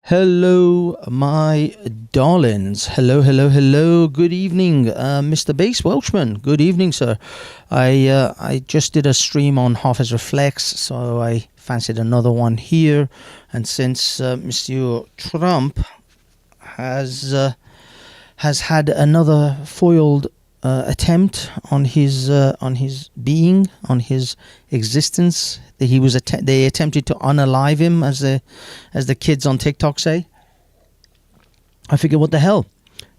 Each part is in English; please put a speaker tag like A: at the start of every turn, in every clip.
A: Hello, my darlings. Hello, hello, hello. Good evening, Mr. Bass Welchman. Good evening, sir. I just did a stream on Half Reflex, so I fancied another one here. And since Mr. Trump has had another foiled attempt on his being, on his existence. They attempted to unalive him, as the kids on TikTok say. I figured, what the hell?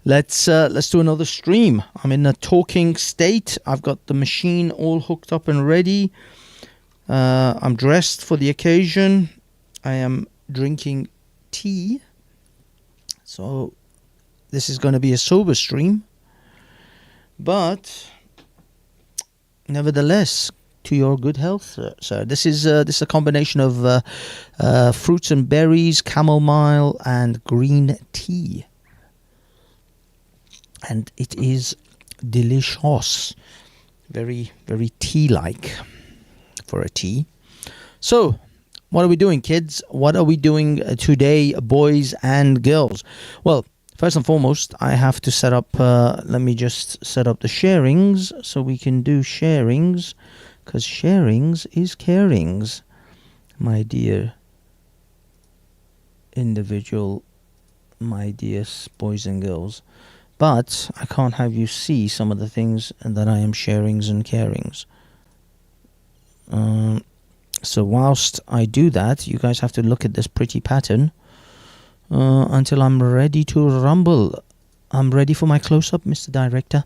A: Let's do another stream. I'm in a talking state. I've got the machine all hooked up and ready. I'm dressed for the occasion. I am drinking tea. So this is going to be a sober stream. But nevertheless, to your good health, sir. This is a combination of fruits and berries, chamomile, and green tea, and it is delicious, very very tea-like for a tea. So, what are we doing, kids? What are we doing today, boys and girls? Well, first and foremost, I have to set up, let me just set up the sharings so we can do sharings, because sharings is carings, my dear individual, my dear boys and girls. But I can't have you see some of the things that I am sharings and carings. So whilst I do that, you guys have to look at this pretty pattern until I'm ready to rumble. I'm ready for my close-up, Mr. Director.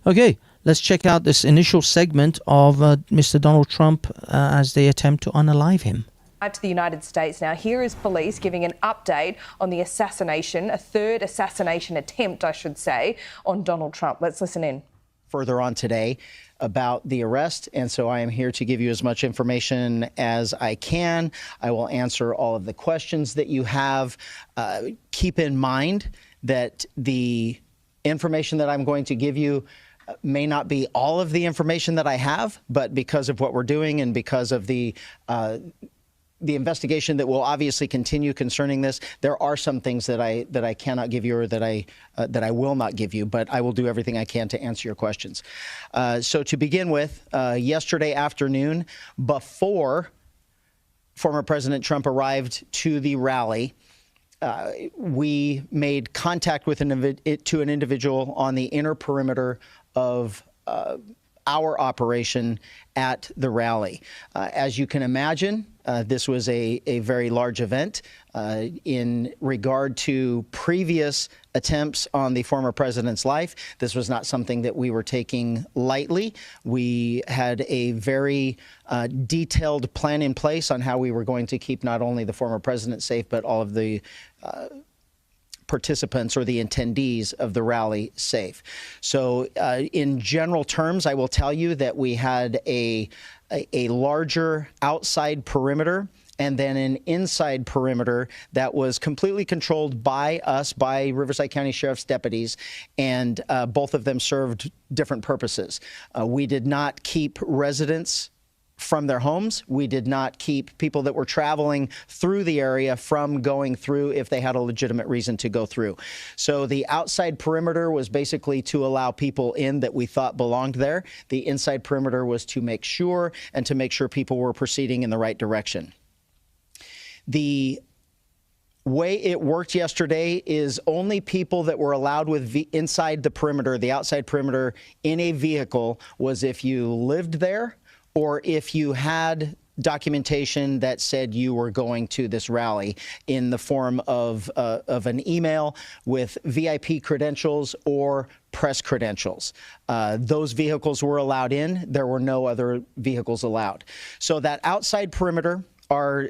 A: Okay, let's check out this initial segment of Mr. Donald Trump as they attempt to unalive him.
B: To the United States now. Here is police giving an update on the assassination, a third assassination attempt, I should say, on Donald Trump. Let's listen in.
C: Further on today about the arrest, and so I am here to give you as much information as I can. I will answer all of the questions that you have. Keep in mind that the information that I'm going to give you may not be all of the information that I have, but because of what we're doing and because of the investigation that will obviously continue concerning this, there are some things that I cannot give you, or that I will not give you, but I will do everything I can to answer your questions. So to begin with, yesterday afternoon, before former President Trump arrived to the rally, we made contact with an individual on the inner perimeter of our operation at the rally. As you can imagine, this was a very large event. In regard to previous attempts on the former president's life, this was not something that we were taking lightly. We had a very detailed plan in place on how we were going to keep not only the former president safe, but all of the participants or the attendees of the rally safe. So in general terms, I will tell you that we had a larger outside perimeter and then an inside perimeter that was completely controlled by us, by Riverside County Sheriff's deputies, and both of them served different purposes. We did not keep residents from their homes. We did not keep people that were traveling through the area from going through if they had a legitimate reason to go through. So the outside perimeter was basically to allow people in that we thought belonged there. The inside perimeter was to make sure people were proceeding in the right direction. The way it worked yesterday is only people that were allowed inside the perimeter, the outside perimeter, in a vehicle was if you lived there, or if you had documentation that said you were going to this rally in the form of an email with VIP credentials or press credentials. Those vehicles were allowed in. There were no other vehicles allowed. So that outside perimeter are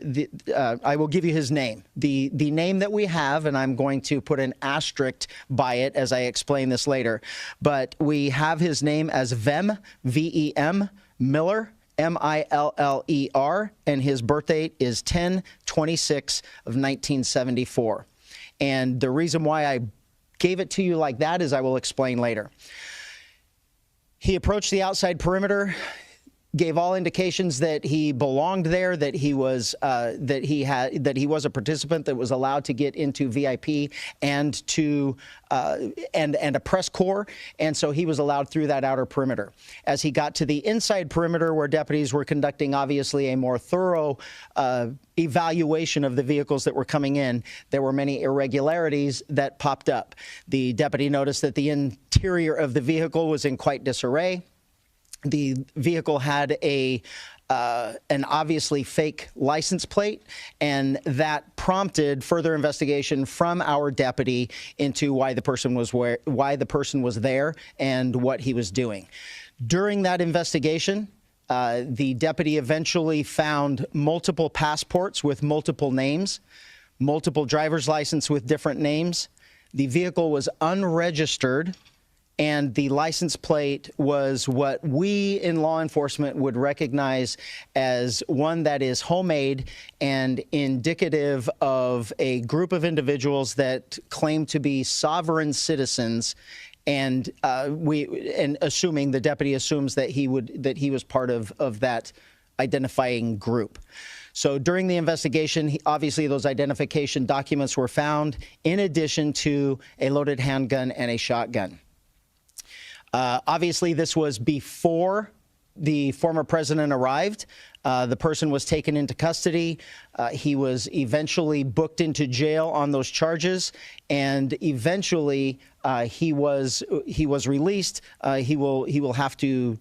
C: I will give you his name. The name that we have, and I'm going to put an asterisk by it as I explain this later, but we have his name as Vem, V-E-M, Miller, M-I-L-L-E-R, and his birth date is 10/26 of 1974. And the reason why I gave it to you like that is I will explain later. He approached the outside perimeter. gave all indications that he belonged there, that he was that he was a participant that was allowed to get into VIP and to and a press corps, and so he was allowed through that outer perimeter. As he got to the inside perimeter, where deputies were conducting obviously a more thorough evaluation of the vehicles that were coming in, there were many irregularities that popped up. The deputy noticed that the interior of the vehicle was in quite disarray. The vehicle had an obviously fake license plate, and that prompted further investigation from our deputy into why the person was there and what he was doing. During that investigation, the deputy eventually found multiple passports with multiple names, multiple driver's license with different names. The vehicle was unregistered, and the license plate was what we in law enforcement would recognize as one that is homemade and indicative of a group of individuals that claim to be sovereign citizens. And assuming the deputy assumes that he was part of that identifying group. So during the investigation, obviously those identification documents were found, in addition to a loaded handgun and a shotgun. Obviously, this was before the former president arrived. The person was taken into custody. He was eventually booked into jail on those charges, and eventually he was released. He will have to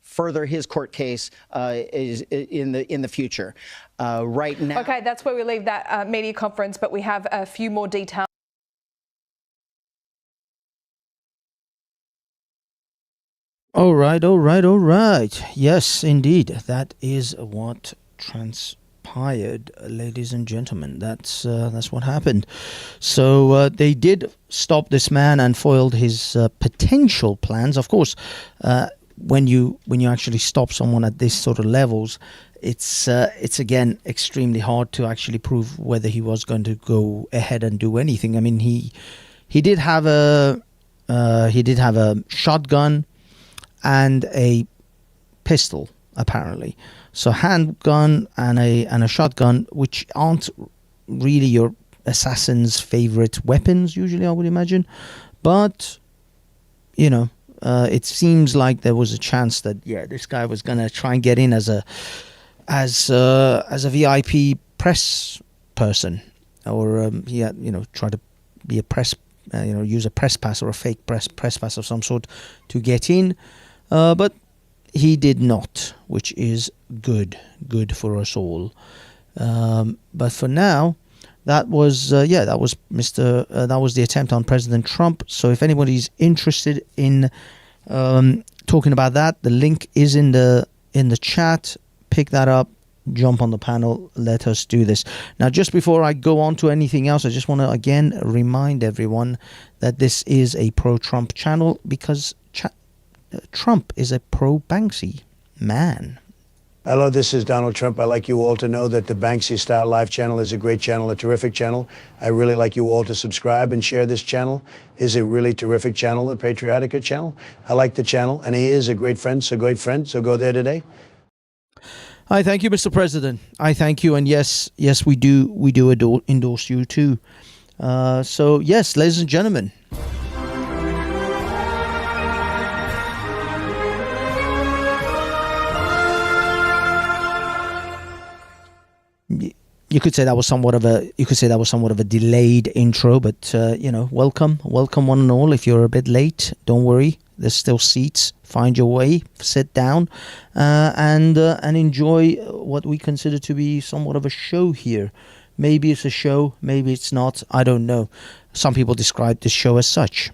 C: further his court case in the future. Right now.
B: Okay, that's where we leave that media conference, but we have a few more details.
A: All right. Yes, indeed. That is what transpired, ladies and gentlemen. That's what happened. So they did stop this man and foiled his potential plans. Of course, when you actually stop someone at this sort of levels, it's again extremely hard to actually prove whether he was going to go ahead and do anything. I mean, he did have a shotgun and a pistol, apparently. So handgun and a shotgun, which aren't really your assassin's favorite weapons usually, I would imagine. But it seems like there was a chance that this guy was gonna try and get in as a VIP press person, or try to be a press, use a press pass or a fake press pass of some sort to get in. But he did not, which is good for us all. But for now, that was the attempt on President Trump. So if anybody's interested in talking about that, the link is in the chat. Pick that up, jump on the panel, let us do this. Now, just before I go on to anything else, I just want to again remind everyone that this is a pro-Trump channel, because Trump is a pro-Banksy man.
D: Hello, this is Donald Trump. I'd like you all to know that the Banksy Style Live channel is a great channel, a terrific channel. I really like you all to subscribe and share this channel. It's a really terrific channel, a patriotic channel. I like the channel, and he is a great friend, so go there today.
A: I thank you, Mr. President. I thank you, and yes, we do endorse you too. So yes, ladies and gentlemen. You could say that was somewhat of a delayed intro, but welcome one and all. If you're a bit late, don't worry. There's still seats. Find your way, sit down, and enjoy what we consider to be somewhat of a show here. Maybe it's a show, maybe it's not. I don't know. Some people describe this show as such.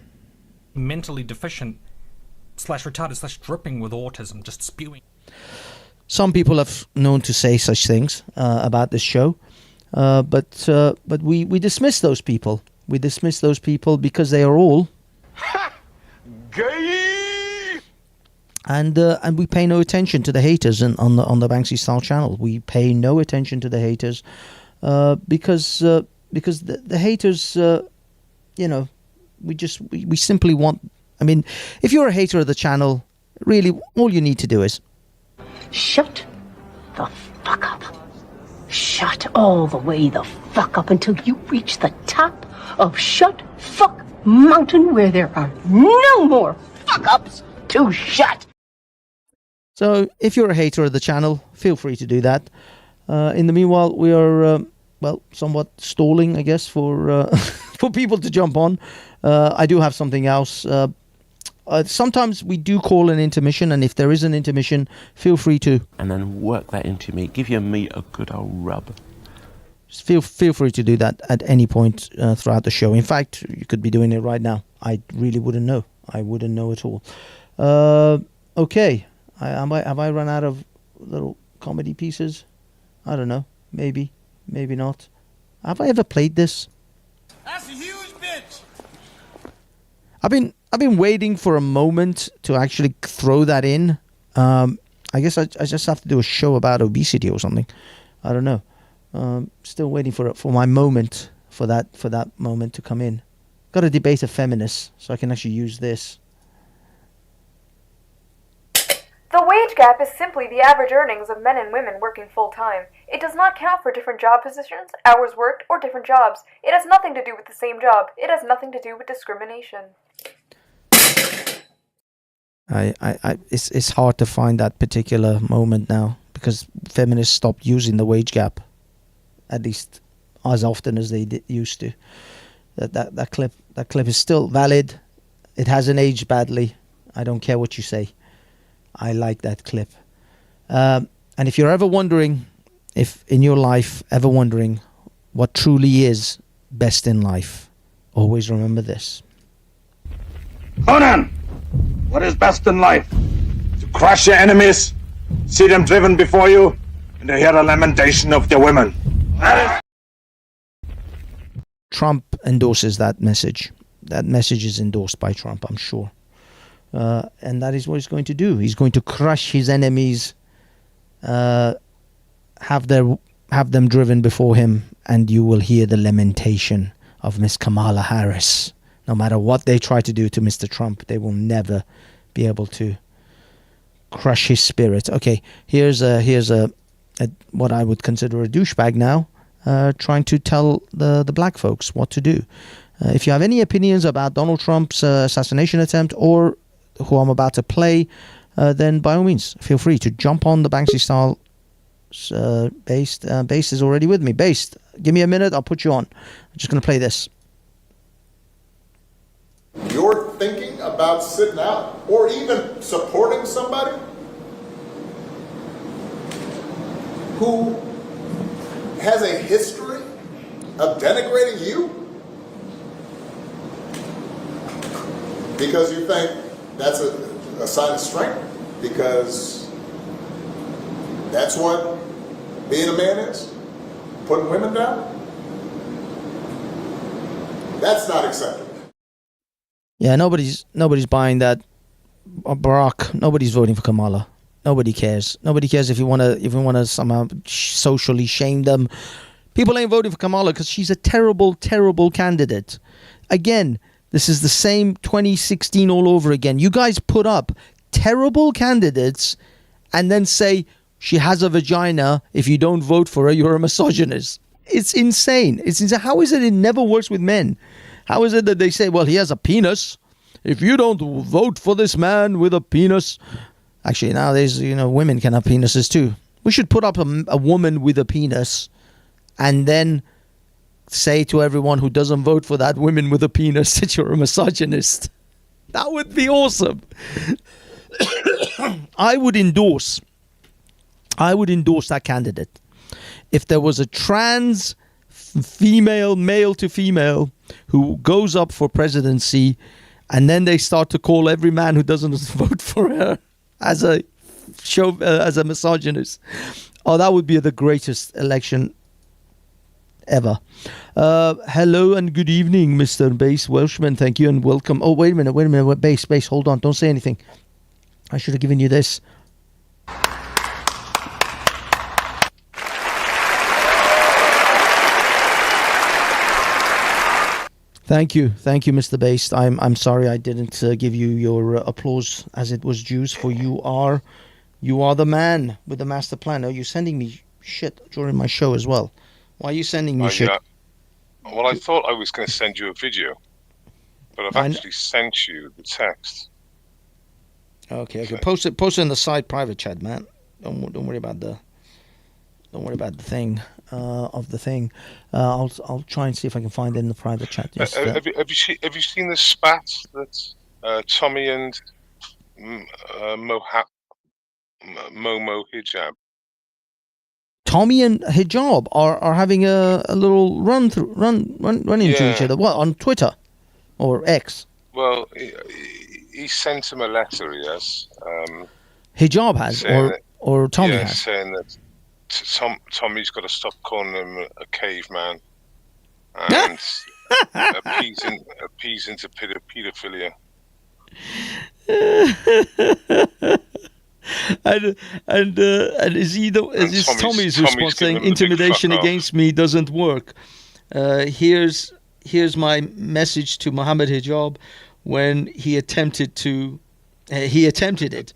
E: Mentally deficient / retarded / dripping with autism, just spewing.
A: Some people have known to say such things about this show, but we dismiss those people. We dismiss those people because they are all
F: gay.
A: And we pay no attention to the haters on the Banksy Style channel. We pay no attention to the haters because the haters, we simply want. I mean, if you're a hater of the channel, really, all you need to do is
F: Shut the fuck up. Shut all the way the fuck up until you reach the top of Shut Fuck Mountain, where there are no more fuck ups to shut.
A: So if you're a hater of the channel, feel free to do that. In the meanwhile, we are somewhat stalling, I guess, for for people to jump on. I do have something else. Sometimes we do call an intermission, and if there is an intermission, feel free to.
G: And then work that into meat. Give your meat a good old rub.
A: Just feel free to do that at any point throughout the show. In fact, you could be doing it right now. I really wouldn't know. I wouldn't know at all. Okay. Have I run out of little comedy pieces? I don't know. Maybe not. Have I ever played this?
H: That's a huge bitch.
A: I've been waiting for a moment to actually throw that in. I guess I just have to do a show about obesity or something. I don't know. Still waiting for my moment, for that moment to come in. Got to debate a feminist, so I can actually use this.
I: The wage gap is simply the average earnings of men and women working full-time. It does not count for different job positions, hours worked, or different jobs. It has nothing to do with the same job. It has nothing to do with discrimination.
A: It's hard to find that particular moment now because feminists stopped using the wage gap, at least as often as they used to. That clip is still valid. It hasn't aged badly. I don't care what you say. I like that clip. And if you're ever wondering, if in your life ever wondering what truly is best in life, always remember this.
H: Conan, what is best in life? To crush your enemies, see them driven before you, and to hear the lamentation of their women. That is...
A: Trump endorses that message. That message is endorsed by Trump, I'm sure. And that is what he's going to do. He's going to crush his enemies, have them driven before him, and you will hear the lamentation of Miss Kamala Harris. No matter what they try to do to Mr. Trump, they will never be able to crush his spirit. Okay, here's a what I would consider a douchebag now, trying to tell the black folks what to do. If you have any opinions about Donald Trump's assassination attempt or who I'm about to play, then by all means, feel free to jump on the Banksy Style. Based is already with me. Based, give me a minute, I'll put you on. I'm just going to play this.
J: You're thinking about sitting out or even supporting somebody who has a history of denigrating you because you think that's a sign of strength, because that's what being a man is, putting women down. That's not acceptable.
A: Yeah, nobody's buying that. Barack, nobody's voting for Kamala. Nobody cares. Nobody cares if you want to somehow socially shame them. People ain't voting for Kamala because she's a terrible, terrible candidate. Again, this is the same 2016 all over again. You guys put up terrible candidates and then say she has a vagina. If you don't vote for her, you're a misogynist. It's insane. It's insane. How is it never works with men? How is it that they say, well, he has a penis. If you don't vote for this man with a penis. Actually, nowadays, women can have penises too. We should put up a woman with a penis and then say to everyone who doesn't vote for that woman with a penis that you're a misogynist. That would be awesome. I would endorse that candidate. If there was a trans female, male to female, who goes up for presidency, and then they start to call every man who doesn't vote for her as a misogynist. Oh, that would be the greatest election ever. Hello and good evening, Mr. Bass Welshman. Thank you and welcome. Oh, wait a minute. Bass, hold on. Don't say anything. I should have given you this. Thank you, Mr. Bass. I'm sorry I didn't give you your applause as it was due, for you are You are the man with the master plan. Oh, you're sending me shit during my show as well. Why are you sending me shit?
K: Well, I thought I was going to send you a video, but I've actually sent you the text.
A: Okay. Post it in the side private chat, man. Don't worry about the thing of the thing. I'll try and see if I can find it in the private chat. Just,
K: have you seen the spat that Tommy and Momo Hijab?
A: Tommy and Hijab are having a little run into each other. What, on Twitter or X?
K: Well, he sent him a letter. Yes.
A: Hijab has, or Tommy has.
K: Saying that Tommy's got to stop calling him a caveman and appeasing to paedophilia.
A: And is Tommy's response saying intimidation against me doesn't work? Here's my message to Mohammed Hijab when he attempted it.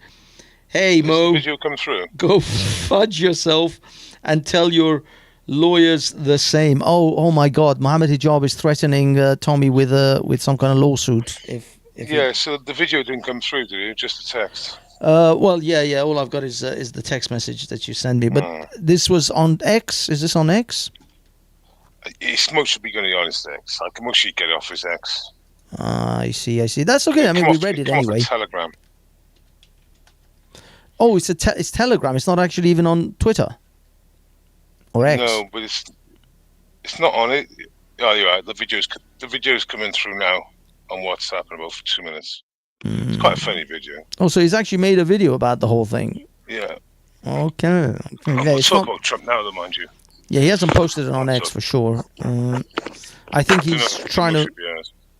A: Hey Mo,
K: video come through.
A: Go fudge yourself and tell your lawyers the same. Oh my God, Mohammed Hijab is threatening Tommy with some kind of lawsuit.
K: So the video didn't come through, did it? Just the text.
A: Well, yeah. All I've got is the text message that you send me. But this was on X. Is this on X?
K: It's mostly going to be on his X. I can mostly get off his X.
A: I see. That's okay. I mean, we read it anyway.
K: Telegram.
A: Oh, it's Telegram. It's not actually even on Twitter or X.
K: No, but it's not on it. Oh, you're right. The video's coming through now on WhatsApp in about 2 minutes. It's quite a funny video.
A: Oh, so he's actually made a video about the whole thing.
K: Yeah.
A: Okay.
K: We'll talk about Trump now, though, mind you.
A: Yeah, he hasn't posted it on X for sure. I think he's trying to.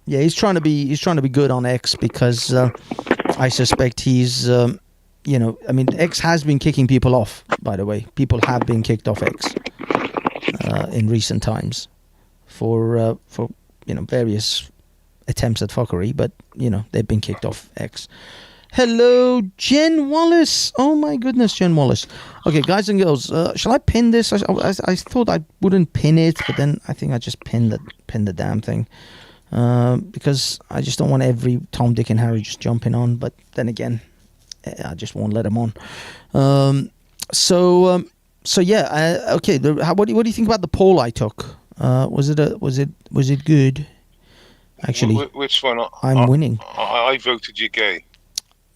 A: Yeah, he's trying to be good on X because I suspect he's. X has been kicking people off. By the way, people have been kicked off X in recent times for various attempts at fuckery, but they've been kicked off X. Hello, Jen Wallace. Oh my goodness, Jen Wallace. Okay, guys and girls, shall I pin this? I thought I wouldn't pin it, but then I think I just pinned the damn thing because I just don't want every Tom, Dick, and Harry just jumping on. But then again, I just won't let them on. Okay. What do you think about the poll I took? Was it good? Actually,
K: which one?
A: I'm winning.
K: I voted you gay.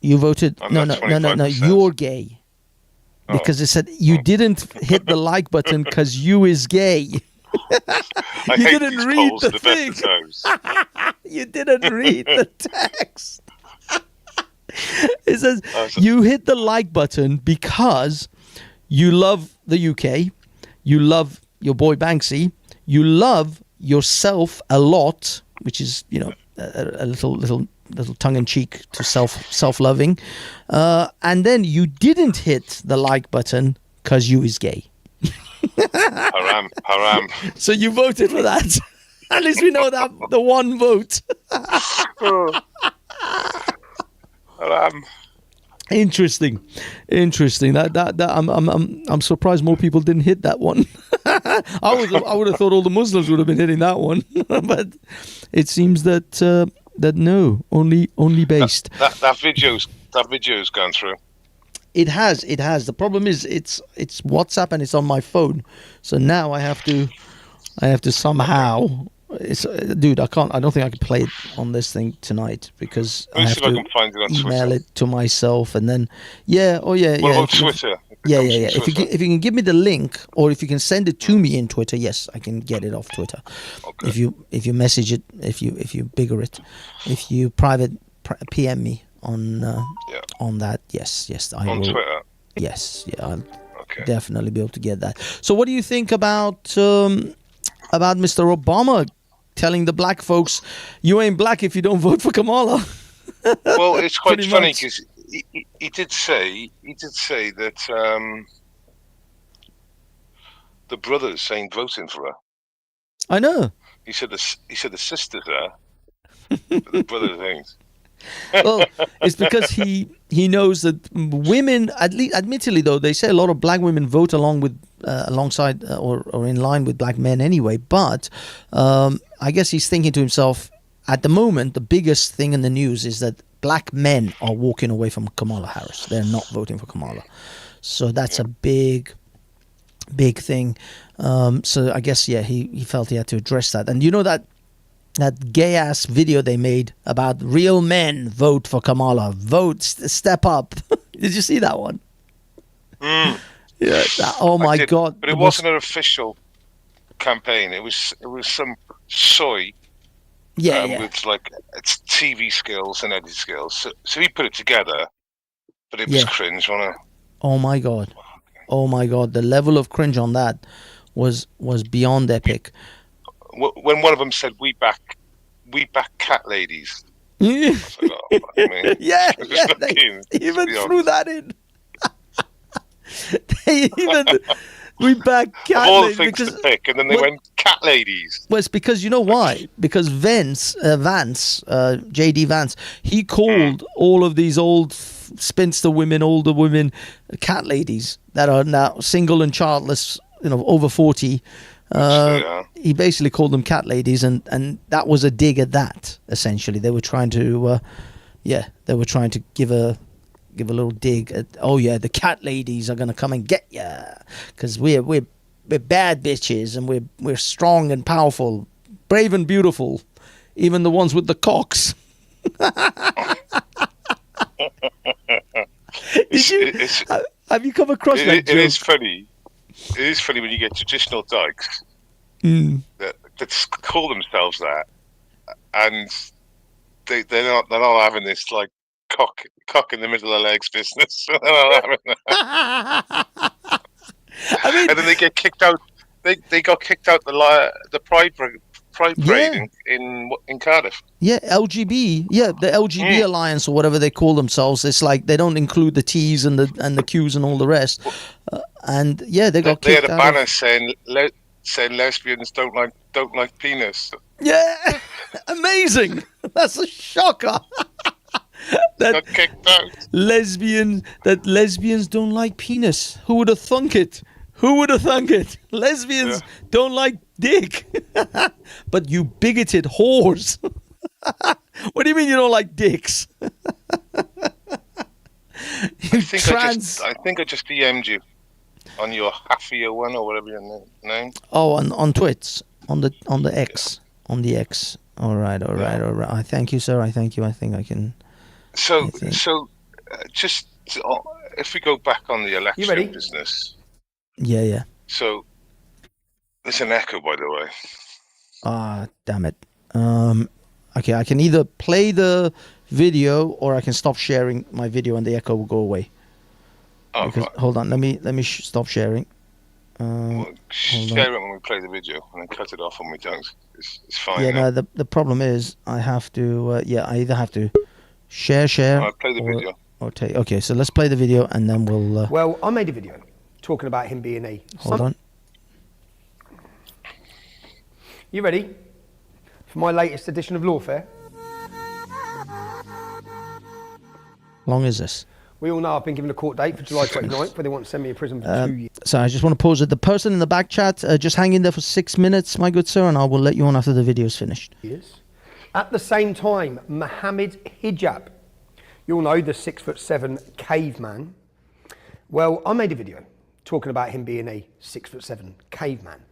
A: You voted no. You're gay because it said you didn't hit the like button because you is gay. You didn't read the thing. You didn't read the text. It says you hit the like button because you love the UK, you love your boy Banksy, you love yourself a lot, which is a little tongue-in-cheek to self-loving, and then you didn't hit the like button because you is gay.
K: Haram.
A: So you voted for that. At least we know that the one vote.
K: Haram.
A: Interesting. That I'm surprised more people didn't hit that one. I would have thought all the Muslims would have been hitting that one, but it seems that no, only based.
K: That video's gone through.
A: It has. The problem is it's WhatsApp and it's on my phone, so now I have to somehow. Dude, I don't think I can play it on this thing tonight because I have to email it to myself and then
K: What about Twitter?
A: If you can give me the link or if you can send it to me in Twitter, yes, I can get it off Twitter. Okay. If you message it, if you bigger it, if you private PM me on that, yes, I will.
K: On Twitter.
A: Yes, I'll definitely be able to get that. So, what do you think about Mr. Obama telling the black folks, you ain't black if you don't vote for Kamala?
K: Well, it's quite funny because he did say that the brothers ain't voting for her.
A: I know.
K: He said the sisters are, but the brothers ain't.
A: Well, it's because he he knows that women, admittedly though, they say a lot of black women vote alongside or in line with black men anyway. But I guess he's thinking to himself, at the moment, the biggest thing in the news is that black men are walking away from Kamala Harris. They're not voting for Kamala. So that's a big thing. So I guess, he felt he had to address that. And you know that gay ass video they made about real men vote for Kamala, step up. Did you see that one? Yeah. Oh my God!
K: But it wasn't an official campaign. It was some soy. With like it's TV skills and editing skills. So he put it together, but it was cringe, wasn't it?
A: Oh my God! Oh my God! The level of cringe on that was beyond epic.
K: When one of them said, "We back cat ladies." I was like, oh, I mean,
A: they even threw that in. They even we back cat
K: of all
A: ladies
K: things to pick, and then they went cat ladies.
A: Well, it's because you know why? Because Vance, J.D. Vance, he called all of these old spinster women, older women, cat ladies that are now single and childless, over 40. He basically called them cat ladies, and that was a dig at that. Essentially, they were trying to, give a little dig at. Oh yeah, the cat ladies are gonna come and get ya, because we're bad bitches, and we're strong and powerful, brave and beautiful, even the ones with the cocks. Have you come across that joke?
K: It is funny. It is funny when you get traditional dykes that call themselves that, and they're not having this like cock in the middle of the legs business. They're not having that.
A: I mean,
K: and then they get kicked out. They got kicked out the Pride parade in Cardiff.
A: Yeah, LGB. Yeah, the LGB Alliance or whatever they call themselves. It's like they don't include the T's and the Q's and all the rest. And they got kicked out.
K: They had a banner saying lesbians don't like penis.
A: Yeah, amazing. That's a shocker.
K: Got kicked out.
A: Lesbians don't like penis. Who would have thunk it? Lesbians don't like dick. But you bigoted whores. What do you mean you don't like dicks?
K: I think I just DM'd you on your Hafia one or whatever your name.
A: Oh, on Twits, on the X, on the X. All right. I thank you, sir. I thank you. I think I can.
K: So just if we go back on the election business.
A: Yeah.
K: So there's an echo, by the way.
A: Ah, damn it. Okay, I can either play the video or I can stop sharing my video and the echo will go away.
K: Oh,
A: because,
K: right.
A: Hold on, let me stop sharing.
K: Share it when we play the video and then cut it off when we don't. It's fine.
A: Yeah, no, the problem is I have to. I either have to share.
K: I'll play the video.
A: Okay, so let's play the video and then we'll.
L: Well, I made a video talking about him being a.
A: Hold on.
L: You ready for my latest edition of Lawfare?
A: Long is this?
L: We all know I've been given a court date for July 29th, where they want to send me to prison for 2 years.
A: So I just want to pause it. The person in the back chat, just hang in there for 6 minutes, my good sir, and I will let you on after the video's finished.
L: Yes. At the same time, Mohammed Hijab, you all know the 6'7" caveman. Well, I made a video talking about him being a 6'7" caveman.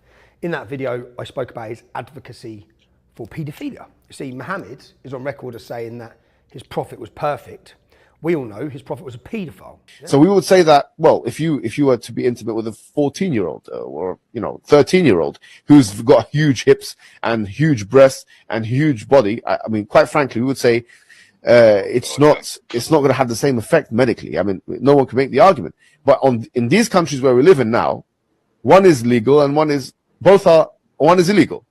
L: In that video, I spoke about his advocacy for paedophilia. You see, Mohammed is on record as saying that his prophet was perfect. We all know his prophet was a paedophile.
M: So we would say that, well, if you were to be intimate with a 14-year-old or 13-year-old who's got huge hips and huge breasts and huge body, I mean, quite frankly, we would say it's not going to have the same effect medically. I mean, no one can make the argument. But in these countries where we live in now, one is legal and one is illegal.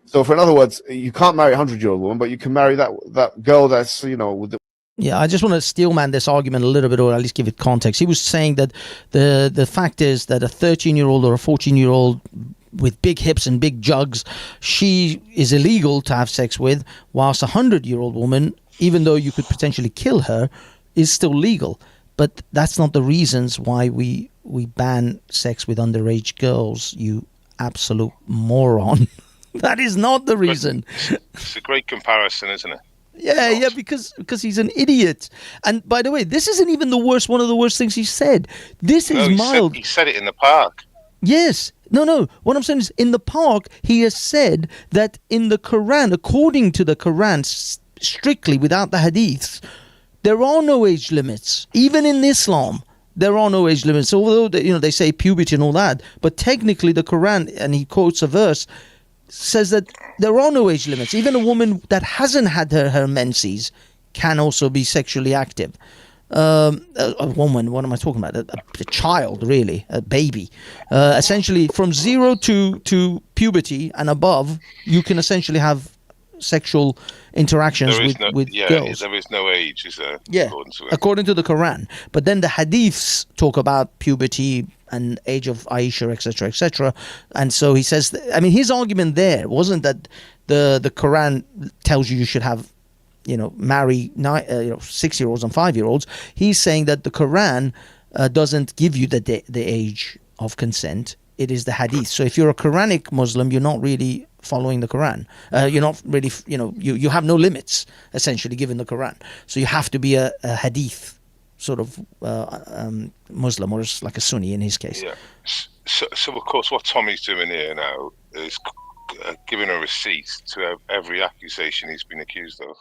M: So, in other words, you can't marry a 100-year-old woman, but you can marry that girl that's with the.
A: Yeah, I just want to steelman this argument a little bit, or at least give it context. He was saying that the fact is that a 13-year-old or a 14-year-old with big hips and big jugs, she is illegal to have sex with, whilst a 100-year-old woman, even though you could potentially kill her, is still legal. But that's not the reasons why we ban sex with underage girls, you absolute moron. That is not the reason.
K: It's a great comparison, isn't it?
A: Yeah, because he's an idiot. And by the way, this isn't even one of the worst things he said. This is mild.
K: He said it in the park.
A: Yes. No. What I'm saying is, in the park, he has said that in the Quran, according to the Quran, strictly without the hadiths, there are no age limits. Even in Islam, there are no age limits. Although they say puberty and all that, but technically the Quran, and he quotes a verse, says that there are no age limits. Even a woman that hasn't had her menses can also be sexually active. A woman, what am I talking about? A child, really, a baby. Essentially, from 0 to puberty and above, you can essentially have sexual interactions with girls.
K: There is no age, is there?
A: Yeah, according to the Quran. But then the hadiths talk about puberty and age of Aisha, etc., etc. And so he says, his argument there wasn't that the Quran tells you should have, marry 6-year-olds and 5-year-olds. He's saying that the Quran doesn't give you the age of consent. It is the hadith. So if you're a Quranic Muslim, you're not really following the Quran. You're not really, you have no limits, essentially, given the Quran. So you have to be a hadith sort of Muslim, or like a Sunni in his case.
K: Yeah. So of course, what Tommy's doing here now is giving a receipt to every accusation he's been accused of.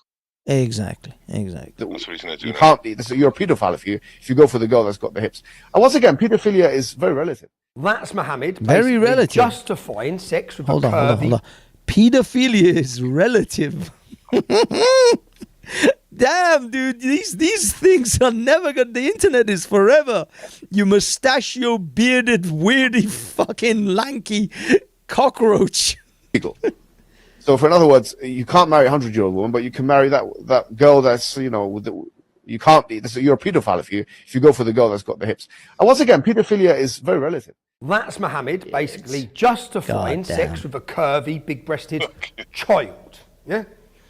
A: Exactly.
K: That's what he's going to do.
M: You can't be. You're a paedophile if you go for the girl that's got the hips. And once again, paedophilia is very relative.
L: That's Mohammed.
A: Very relative.
L: Justifying sex with
A: Hold on. Pedophilia is relative. Damn, dude, these things are never gonna. The internet is forever. You mustachio bearded, weirdy, fucking lanky cockroach.
M: So, in other words, you can't marry a 100-year-old woman, but you can marry that girl that's you can't be. You're a paedophile if you go for the girl that's got the hips. And once again, paedophilia is very relative.
L: That's Mohammed basically justifying sex with a curvy, big-breasted child. Yeah,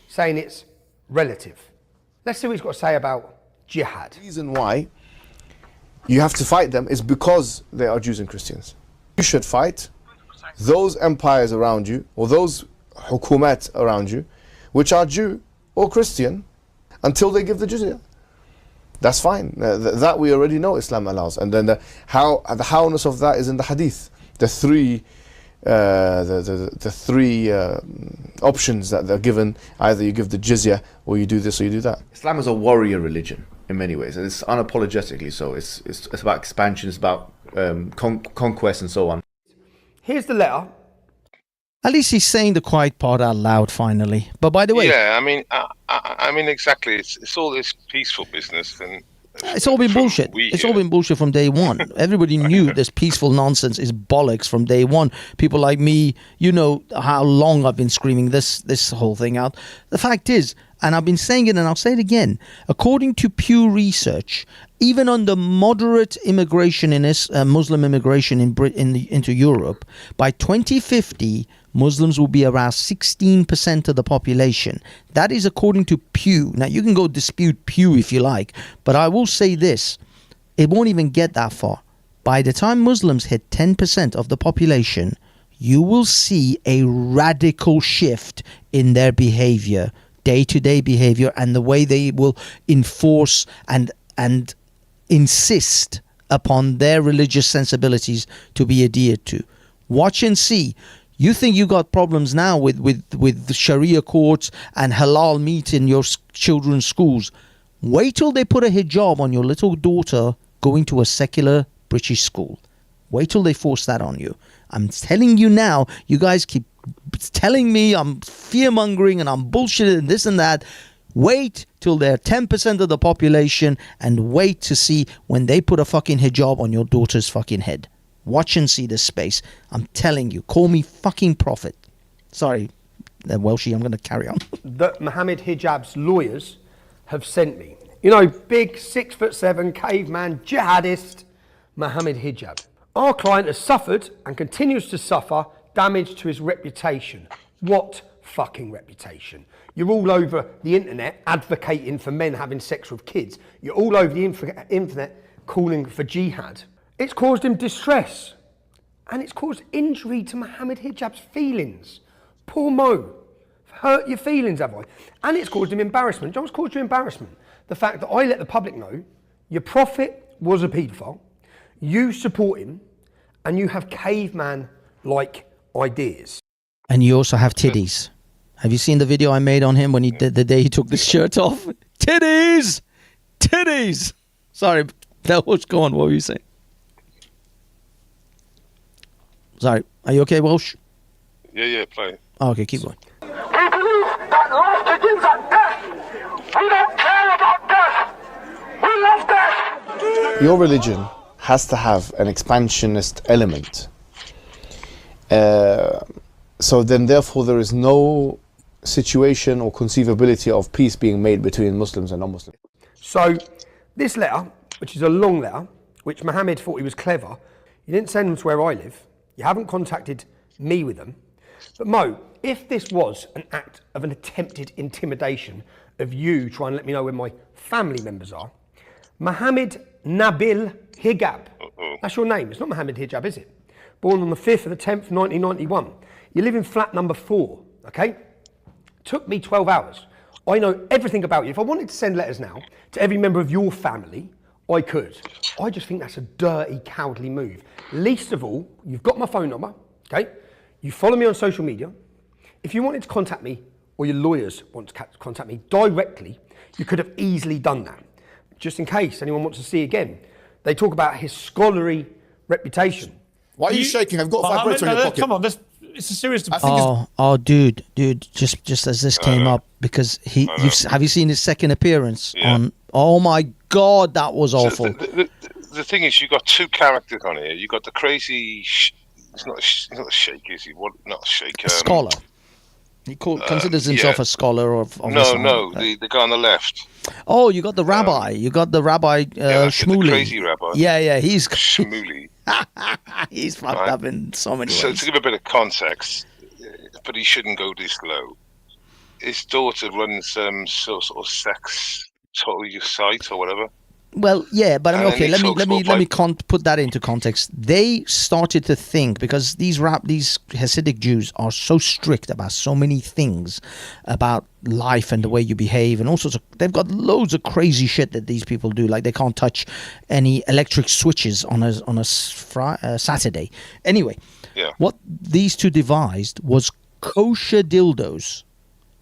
L: saying it's relative. Let's see what he's got to say about jihad.
M: The reason why you have to fight them is because they are Jews and Christians. You should fight those empires around you, or those hukumat around you, which are Jew or Christian, until they give the jizya. That's fine. That we already know Islam allows. And then the howness of that is in the hadith. The three options that they're given: either you give the jizya, or you do this, or you do that.
G: Islam is a warrior religion in many ways, and it's unapologetically so. It's about expansion, it's about conquest, and so on.
L: Here's the letter.
A: At least he's saying the quiet part out loud finally. But by the way,
K: yeah, I mean exactly. It's all this peaceful business, and
A: it's all been bullshit. It's all been bullshit from day one. Everybody knew this peaceful nonsense is bollocks from day one. People like me, you know how long I've been screaming this whole thing out. The fact is, and I've been saying it and I'll say it again, according to Pew Research, even under moderate immigration in Muslim immigration into Europe, by 2050, Muslims will be around 16% of the population. That is according to Pew. Now, you can go dispute Pew if you like, but I will say this. It won't even get that far. By the time Muslims hit 10% of the population, you will see a radical shift in their behavior, day-to-day behavior, and the way they will enforce and insist upon their religious sensibilities to be adhered to. Watch and see. You think you got problems now with the Sharia courts and halal meat in your children's schools. Wait till they put a hijab on your little daughter going to a secular British school. Wait till they force that on you. I'm telling you now, you guys keep telling me I'm fear-mongering and I'm bullshitting and this and that. Wait till they're 10% of the population and wait to see when they put a fucking hijab on your daughter's fucking head. Watch and see this space. I'm telling you. Call me fucking prophet. Sorry, Welshie, I'm going to carry on.
L: That Mohammed Hijab's lawyers have sent me. You know, big 6'7" caveman jihadist Mohammed Hijab. Our client has suffered and continues to suffer damage to his reputation. What fucking reputation. You're all over the internet advocating for men having sex with kids. You're all over the internet calling for jihad. It's caused him distress. And it's caused injury to Mohammed Hijab's feelings. Poor Mo. Hurt your feelings, have I? And it's caused him embarrassment. John's caused you embarrassment. The fact that I let the public know your prophet was a paedophile, you support him, and you have caveman-like ideas.
A: And you also have titties. Have you seen the video I made on him when he did the day he took the shirt off? Titties! Titties! Sorry, that was gone. What were you saying? Sorry, are you okay, Walsh?
K: Yeah, play.
A: Oh, okay, keep going.
H: We believe that life begins at death. We don't care about death. We love death.
M: Your religion has to have an expansionist element. So then therefore there is no situation or conceivability of peace being made between Muslims and non-Muslims.
L: So this letter, which is a long letter, which Mohammed thought he was clever, you didn't send them to where I live. You haven't contacted me with them. But Mo, if this was an act of an attempted intimidation of you trying to let me know where my family members are, Mohammed Nabil Hijab, that's your name, it's not Mohammed Hijab, is it? Born on the 5th of the 10th, 1991. You live in flat number 4, okay? Took me 12 hours. I know everything about you. If I wanted to send letters now to every member of your family, I could. I just think that's a dirty, cowardly move. Least of all, you've got my phone number, okay? You follow me on social media. If you wanted to contact me, or your lawyers want to contact me directly, you could have easily done that. Just in case anyone wants to see again. They talk about his scholarly reputation.
N: Why are you shaking? I've got a vibrator in your pocket.
E: Come on, it's a serious.
A: Dude, just as this came up, because have you seen his second appearance on? Oh my God, that was awful.
K: The thing is, you got two characters on here. You got the crazy. It's not a sheikh, is he? What? Not a sheikh.
A: Scholar. He considers himself a scholar of
K: Islam. The guy on the left.
A: Oh, you got the rabbi. You got the rabbi Shmuley.
K: The crazy rabbi.
A: Yeah, he's
K: Shmuley.
A: He's fucked up in so many ways.
K: So to give a bit of context, but he shouldn't go this low. His daughter runs some sort of sex site or whatever.
A: Well, yeah, but I mean, okay, let me put that into context. They started to think, because these Hasidic Jews are so strict about so many things about life and the way you behave and all sorts of. They've got loads of crazy shit that these people do, like they can't touch any electric switches on a Saturday. Anyway, what these two devised was kosher dildos.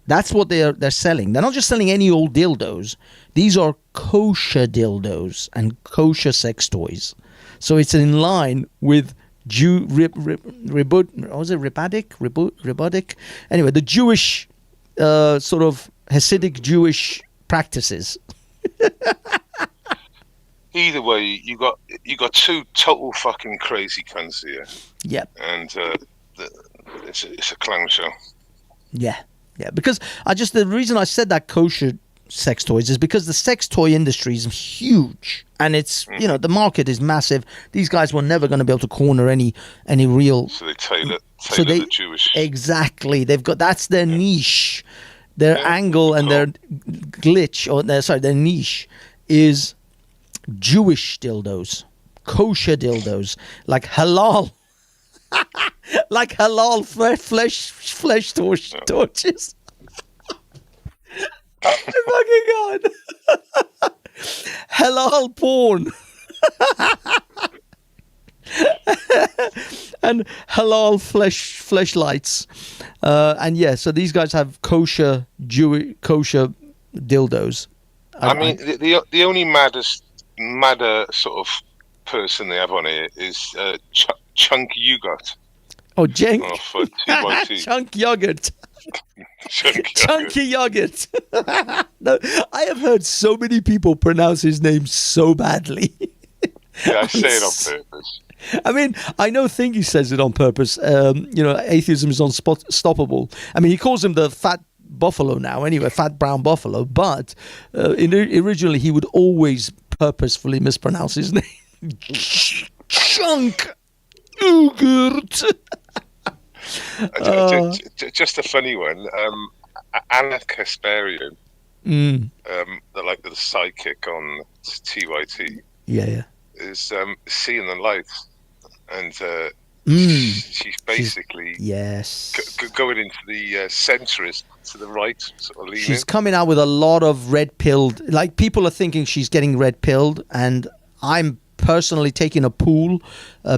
A: That's what they're selling. They're not just selling any old dildos. These are kosher dildos and kosher sex toys. So it's in line with Rabbinic? Anyway, the Jewish sort of Hasidic Jewish practices.
K: Either way, you got two total fucking crazy cunts here.
A: Yep.
K: And it's a clown show.
A: Yeah. Yeah, because the reason I said that kosher sex toys is because the sex toy industry is huge, and it's the market is massive. These guys were never going to be able to corner any real.
K: So they tailor the Jewish.
A: Exactly, that's their niche, their angle and their glitch, or their niche is Jewish dildos, kosher dildos, like halal. Like halal flesh torches. Oh my fucking God. Halal porn. And halal flesh lights. And so these guys have kosher dildos.
K: I mean, the only madder sort of person they have on here is Chunk Yogurt.
A: Oh, Jenk.
K: Chunk
A: Yogurt. Chunky Yogurt. No, I have heard so many people pronounce his name so badly.
K: Yeah, I say it on purpose.
A: I mean, I know Thingy says it on purpose. Atheism is unstoppable. I mean, he calls him the fat buffalo now, anyway, fat brown buffalo. But originally, he would always purposefully mispronounce his name. Chunk Yogurt.
K: Just a funny one. Anna Kasparian, the sidekick on TYT, is seeing the light, and she's basically going into the centrist to the right, sort of leaning.
A: She's coming out with a lot of red-pilled. Like, people are thinking she's getting red-pilled, and I'm personally taking a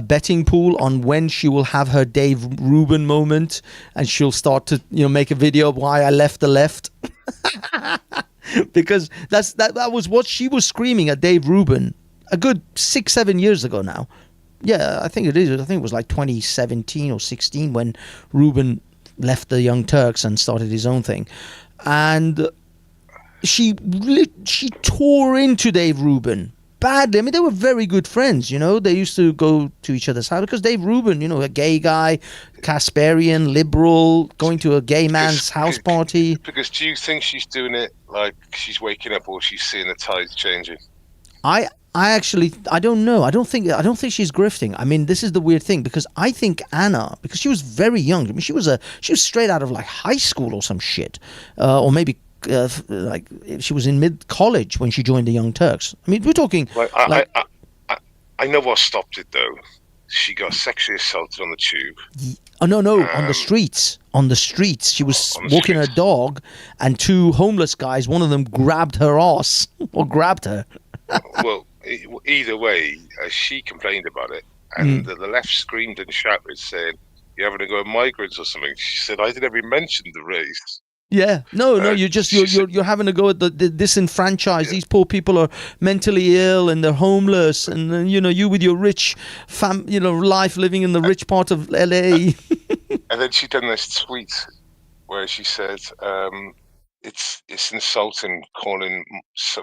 A: betting pool on when she will have her Dave Rubin moment, and she'll start to make a video of why I left the left. Because that was what she was screaming at Dave Rubin a good 6-7 years ago now. Yeah, I think it is. I think it was like 2017 or 16 when Rubin left the Young Turks and started his own thing. And she tore into Dave Rubin badly. I mean, they were very good friends, They used to go to each other's house because Dave Rubin, a gay guy, Kasparian, liberal, going to a gay man's house party.
K: Because do you think she's doing it like she's waking up, or she's seeing the tides changing?
A: I don't know. I don't think she's grifting. I mean, this is the weird thing, because I think Anna, because she was very young. I mean, she was straight out of like high school or some shit, or maybe like she was in mid-college when she joined the Young Turks. I mean, we're talking.
K: I know what stopped it though. She got sexually assaulted on the tube.
A: Oh no, on the streets. On the streets, she was walking her dog, and two homeless guys. One of them grabbed her ass or grabbed her.
K: Well, either way, she complained about it, and the left screamed and shouted, saying, "You're having to go with migrants or something." She said, "I didn't even mention the race."
A: Yeah, no, you're having to go at the disenfranchised. These poor people are mentally ill and they're homeless, and you with your rich life living in the rich part of LA.
K: And then she done this tweet where she said, "It's insulting calling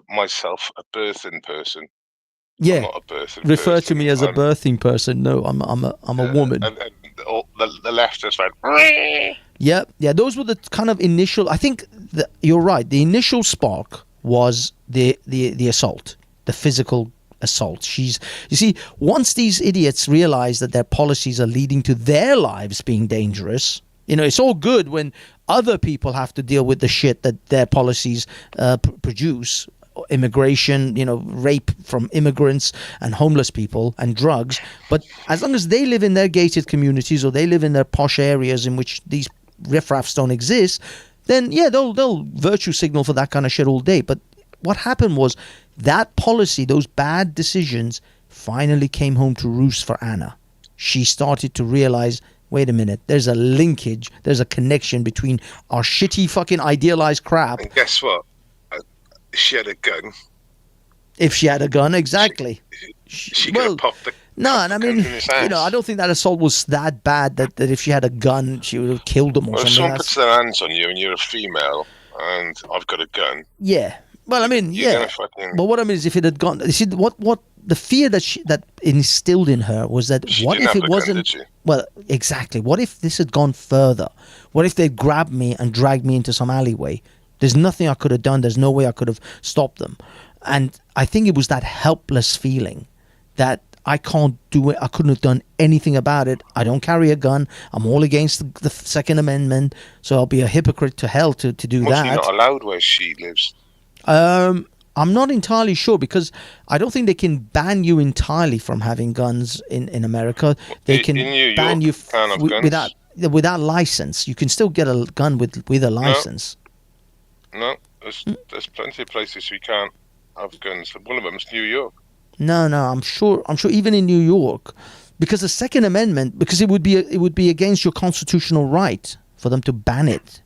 K: myself a birthing person."
A: Yeah,
K: I'm not a birthing
A: refer
K: person.
A: to me as a birthing person. No, I'm a woman.
K: And the left just went.
A: Yeah. Those were the kind of initial. I think you're right. The initial spark was the assault, the physical assault. You see, once these idiots realize that their policies are leading to their lives being dangerous, it's all good when other people have to deal with the shit that their policies produce. Immigration, rape from immigrants and homeless people and drugs. But as long as they live in their gated communities or they live in their posh areas in which these riffraffs don't exist, then they'll virtue signal for that kind of shit all day. But what happened was that policy, those bad decisions, finally came home to roost for Anna. She started to realize, wait a minute, there's a linkage, there's a connection between our shitty fucking idealized crap.
K: And guess what? She had a gun.
A: If she had a gun, exactly.
K: She could have popped the.
A: No, and I mean, I don't think that assault was that bad that if she had a gun, she would have killed them or
K: well,
A: something.
K: If someone puts their hands on you and you're a female and I've got a gun.
A: Yeah. Well, I mean, But what I mean is, if it had gone, you see, what the fear that instilled in her was that what if it wasn't? Well, exactly. What if this had gone further? What if they grabbed me and dragged me into some alleyway? There's nothing I could have done. There's no way I could have stopped them. And I think it was that helpless feeling that I can't do it. I couldn't have done anything about it. I don't carry a gun. I'm all against the Second Amendment. So I'll be a hypocrite to hell to do that.
K: Mostly not allowed where she lives.
A: I'm not entirely sure, because I don't think they can ban you entirely from having guns in America. They can ban you without license. You can still get a gun with a license.
K: No, there's plenty of places we can't have guns. One of them is New York.
A: No, I'm sure even in New York, because the Second Amendment, because it would be against your constitutional right for them to ban it.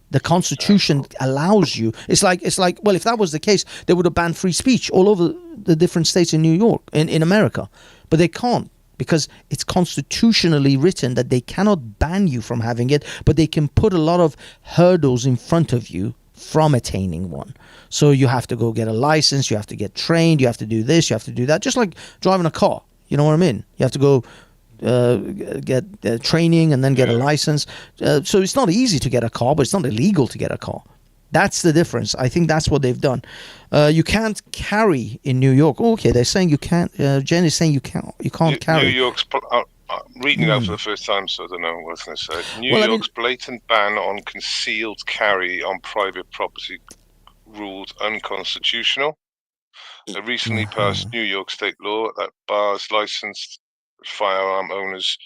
A: The Constitution allows you. It's like well, if that was the case, they would have banned free speech all over the different states in New York, in America, but they can't, because it's constitutionally written that they cannot ban you from having it, but they can put a lot of hurdles in front of you from attaining one. So you have to go get a license, you have to get trained, you have to do this, you have to do that, just like driving a car. You know what I mean? You have to go get training and then get a license. So it's not easy to get a car, but it's not illegal to get a car. That's the difference. I think that's what they've done. You can't carry in New York. Okay, they're saying you can't. Jen is saying you can't carry.
K: New York's I'm reading it out for the first time, so I don't know what I was going to say. New York's blatant ban on concealed carry on private property ruled unconstitutional. A recently passed New York state law that bars licensed firearm owners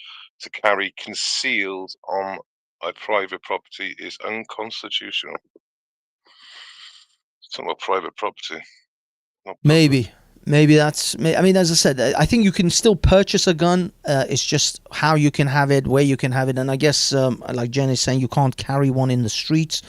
K: to carry concealed on a private property is unconstitutional. Something about private property.
A: Maybe that's. I mean, as I said, I think you can still purchase a gun. It's just how you can have it, where you can have it, and I guess, like Jen is saying, you can't carry one in the streets.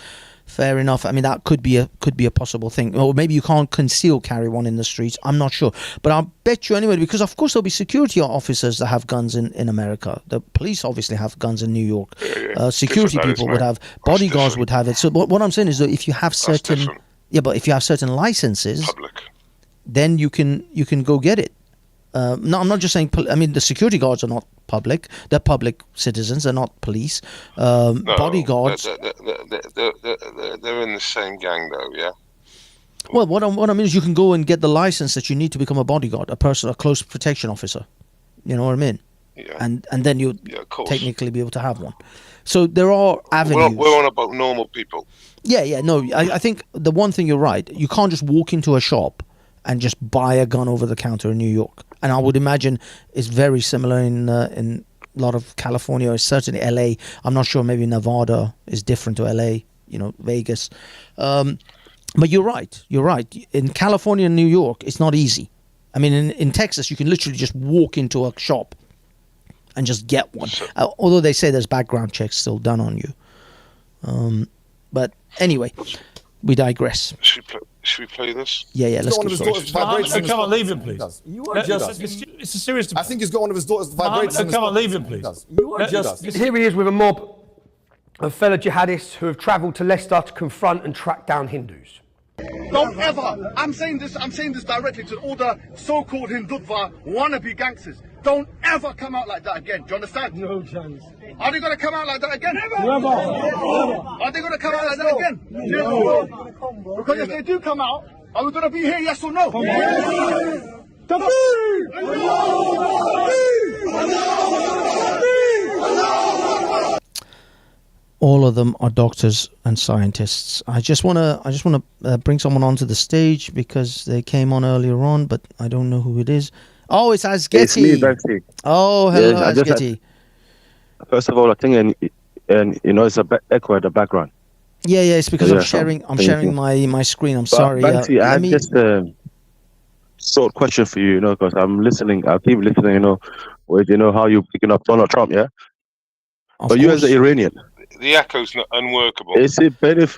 A: Fair enough. I mean, that could be a possible thing. Or maybe you can't conceal carry one in the streets. I'm not sure, but I'll bet you anyway, because of course there'll be security officers that have guns in America. The police obviously have guns in New York. Security people would have. Bodyguards would have it. So what I'm saying is that if you have certain, but if you have certain licenses, then you can go get it. No, I'm not just saying. I mean, the security guards are not public; they're public citizens. They're not police.
K: No,
A: bodyguards.
K: They're in the same gang, though. Yeah.
A: Well, what I mean is, you can go and get the license that you need to become a bodyguard, a close protection officer. You know what I mean?
K: Yeah.
A: And then you'll technically be able to have one. So there are avenues.
K: We're on about normal people.
A: Yeah. No, I think the one thing you're right. You can't just walk into a shop and just buy a gun over the counter in New York. And I would imagine it's very similar in a lot of California, certainly LA. I'm not sure, maybe Nevada is different to LA, Vegas. But you're right. In California and New York, it's not easy. I mean, in Texas, you can literally just walk into a shop and just get one. Although they say there's background checks still done on you. But anyway, we digress.
K: Should we play this?
A: Yeah, let's go.
O: Come on, leave him, please. It's a serious.
N: I think he's got one of his daughters vibrators.
O: Come on, leave him, please.
L: Here he is with a mob of fellow jihadists who have travelled to Leicester to confront and track down Hindus.
P: Don't ever, I'm saying this directly to all the so-called Hindutva wannabe gangsters. Don't ever come out like that again. Do you understand? No chance. Are they going to come out like that again? Never. Are they going to come out like that again? No. Because if they do come out, are we going to be here, yes or no?
A: All of them are doctors and scientists. I just want to bring someone onto the stage because they came on earlier on, but I don't know who it is. Oh, it's Asgheti.
Q: It's me, Banksy.
A: Oh, hello, Asgheti.
Q: First of all, I think, and it's a echo at the background.
A: Yeah, it's because I'm sharing my screen. I'm sorry.
Q: Banksy, I have just a short question for you, because I'm listening. I keep listening, with how you're picking up Donald Trump, yeah. But you as an Iranian,
K: the echo's not unworkable.
Q: Is it better?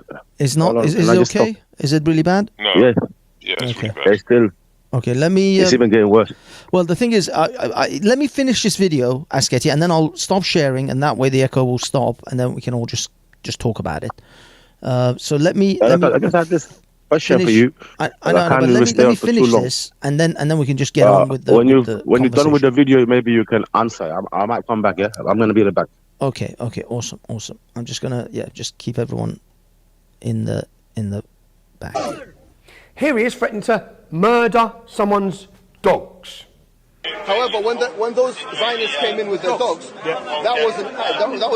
A: It's not. Is it okay?
Q: Stop?
A: Is it really bad?
K: No.
Q: Yes.
K: Yeah, it's
A: okay.
K: really bad.
Q: It's still.
A: Okay, let me.
Q: It's even getting worse.
A: Well, the thing is, let me finish this video, Asgheti, and then I'll stop sharing, and that way the echo will stop, and then we can all just talk about it. So let me.
Q: I guess I have this question for you.
A: I know, but let me finish this, and then we can just get on with the.
Q: When you're done with the video, maybe you can answer. I might come back. Yeah, I'm gonna be in the back.
A: Okay, awesome. I'm just gonna just keep everyone in the back.
L: Here he is threatening to murder someone's dogs.
P: However, when those Zionists came in with their dogs, that was